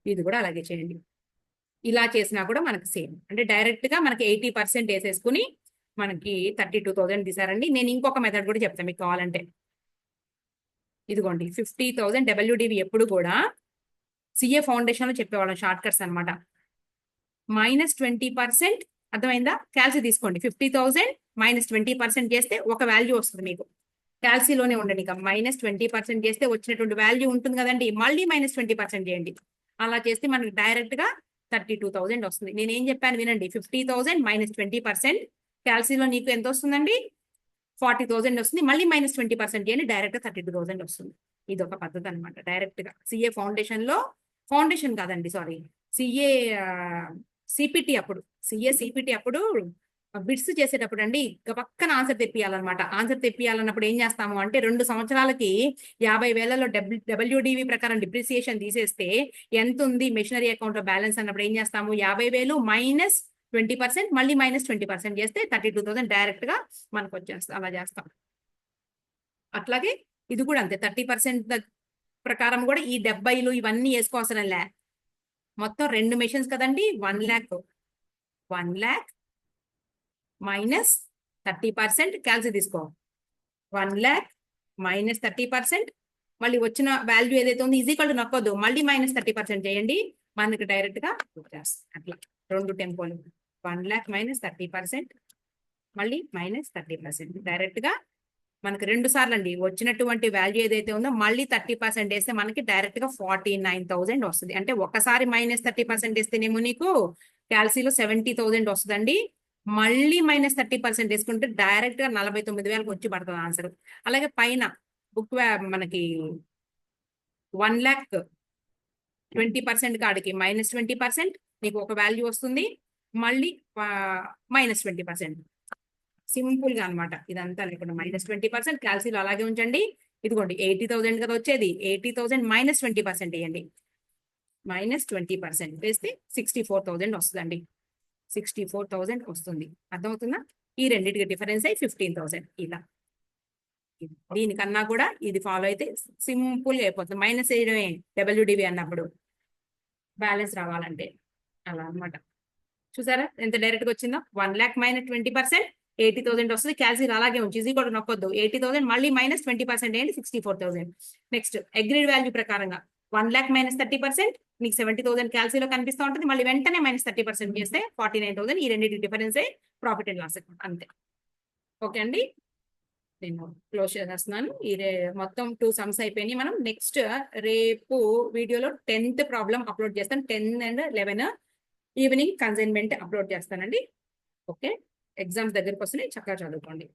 ఇది కూడా అలాగే చేయండి. ఇలా చేసినా కూడా మనకి సేమ్. అంటే డైరెక్ట్ గా మనకి 80% వేసేసుకుని మనకి 32,000 తీసారండి. నేను ఇంకొక మెథడ్ కూడా చెప్తాను మీకు కావాలంటే. ఇదిగోండి 50,000 WDV ఎప్పుడు కూడా CA ఫౌండేషన్ లో చెప్పేవాళ్ళం షార్ట్ కట్స్ అనమాట. -20%, అర్థమైందా? క్యాల్సి తీసుకోండి. 50,000 -20% చేస్తే ఒక వాల్యూ వస్తుంది మీకు. క్యాల్సీలోనే ఉండండి. ఇక -20% చేస్తే వచ్చినటువంటి వాల్యూ ఉంటుంది కదండి. మళ్ళీ -20% చేయండి. అలా చేస్తే మనకి డైరెక్ట్ గా 32,000 వస్తుంది. నేనేం చెప్పాను వినండి. 50,000 -20%, క్యాల్సీలో నీకు ఎంత వస్తుందండి? 40,000 వస్తుంది. మళ్ళీ -20% చేయండి, డైరెక్ట్ గా 32,000 వస్తుంది. ఇది ఒక పద్ధతి అనమాట. డైరెక్ట్ గా CA ఫౌండేషన్ లో, ఫౌండేషన్ కాదండి సారీ, CA CPT అప్పుడు, CA CPT అప్పుడు బిట్స్ చేసేటప్పుడు అండి పక్కన ఆన్సర్ తెప్పియాలన్నమాట. ఆన్సర్ తెప్పియాలన్నప్పుడు ఏం చేస్తాము అంటే 2 సంవత్సరాలకి 50,000లో WDV ప్రకారం డిప్రిసియేషన్ తీసేస్తే ఎంత ఉంది మెషినరీ అకౌంట్ లో బ్యాలెన్స్ అన్నప్పుడు ఏం చేస్తాము? 50,000 -20%, మళ్ళీ -20% చేస్తే 32,000 డైరెక్ట్ గా మనకు వచ్చేస్తాం. అలా చేస్తాం. అట్లాగే ఇది కూడా అంతే. 30% ప్రకారం కూడా ఈ 70లు ఇవన్నీ వేసుకోవసరం లే. మొత్తం 2 మెషిన్స్ కదండి. 1 lakh -30% క్యాల్సి తీసుకో. 1 lakh -30%, మళ్ళీ వచ్చిన వాల్యూ ఏదైతే ఉందో ఈజ్ ఈక్వల్ టు నొక్కొద్దు, మళ్ళీ -30% చేయండి, మనకి డైరెక్ట్ గా వచ్చేస్తుంది. అట్లా 2 టెంపోలు 1 lakh -30%, మళ్ళీ -30%, డైరెక్ట్ గా మనకి 2 సార్లు అండి. వచ్చినటువంటి వాల్యూ ఏదైతే ఉందో మళ్ళీ 30% వేస్తే మనకి డైరెక్ట్ గా 49,000 వస్తుంది. అంటే ఒకసారి -30% వేస్తేనేమో నీకు క్యాల్సీలో 70,000 వస్తుందండి. మళ్ళీ -30% వేసుకుంటే డైరెక్ట్ గా 49,000 వచ్చి పడుతుంది ఆన్సర్. అలాగే పైన బుక్ మనకి 1,20,000 కాడికి -20% నీకు ఒక వాల్యూ వస్తుంది, మళ్ళీ -20%. సింపుల్ గా అనమాట. ఇదంతా లేకుండా -20% క్యాల్సీలో అలాగే ఉంచండి. ఇదిగోండి 80,000 కదా వచ్చేది, 80,000 -20% వేయండి. -20% వేస్తే 64,000 వస్తుందండి. 64,000 వస్తుంది. అర్థమవుతుందా? ఈ రెండింటికి డిఫరెన్స్ అయి 15,000. ఇలా దీనికన్నా కూడా ఇది ఫాలో అయితే సింపుల్ గా అయిపోతుంది. మైనస్ చేయడమే డబ్ల్యూడివి అన్నప్పుడు బ్యాలెన్స్ రావాలంటే. అలా అనమాట. చూసారా ఎంత డైరెక్ట్ గా వచ్చిందో? 1 lakh -20%, 80,000 వస్తుంది. క్యాల్సీలో అలాగే ఉంచి ఈజీ కూడా నొక్కొద్దు. 80,000 మళ్ళీ -20% ఏంటి 64,000. నెక్స్ట్ అగ్రీడ్ వాల్యూ ప్రకారంగా 1 lakh -30%, మీకు 70,000 క్యాల్సీలో కనిపిస్తూ ఉంటుంది. మళ్ళీ వెంటనే -30% చేస్తే 49,000. ఈ రెండింటి difference profit and loss account అంతే. ఓకే అండి, నేను క్లోజ్ చేసేస్తున్నాను. ఈ మొత్తం 2 సమ్స్ అయిపోయినాయి. మనం నెక్స్ట్ రేపు వీడియోలో 10th ప్రాబ్లం అప్లోడ్ చేస్తాను. 10 and 11 ఈవినింగ్ కన్సైన్మెంట్ అప్లోడ్ చేస్తానండి. ఓకే, ఎగ్జామ్స్ దగ్గరకు వస్తున్నాయి, చక్కగా చదువుకోండి.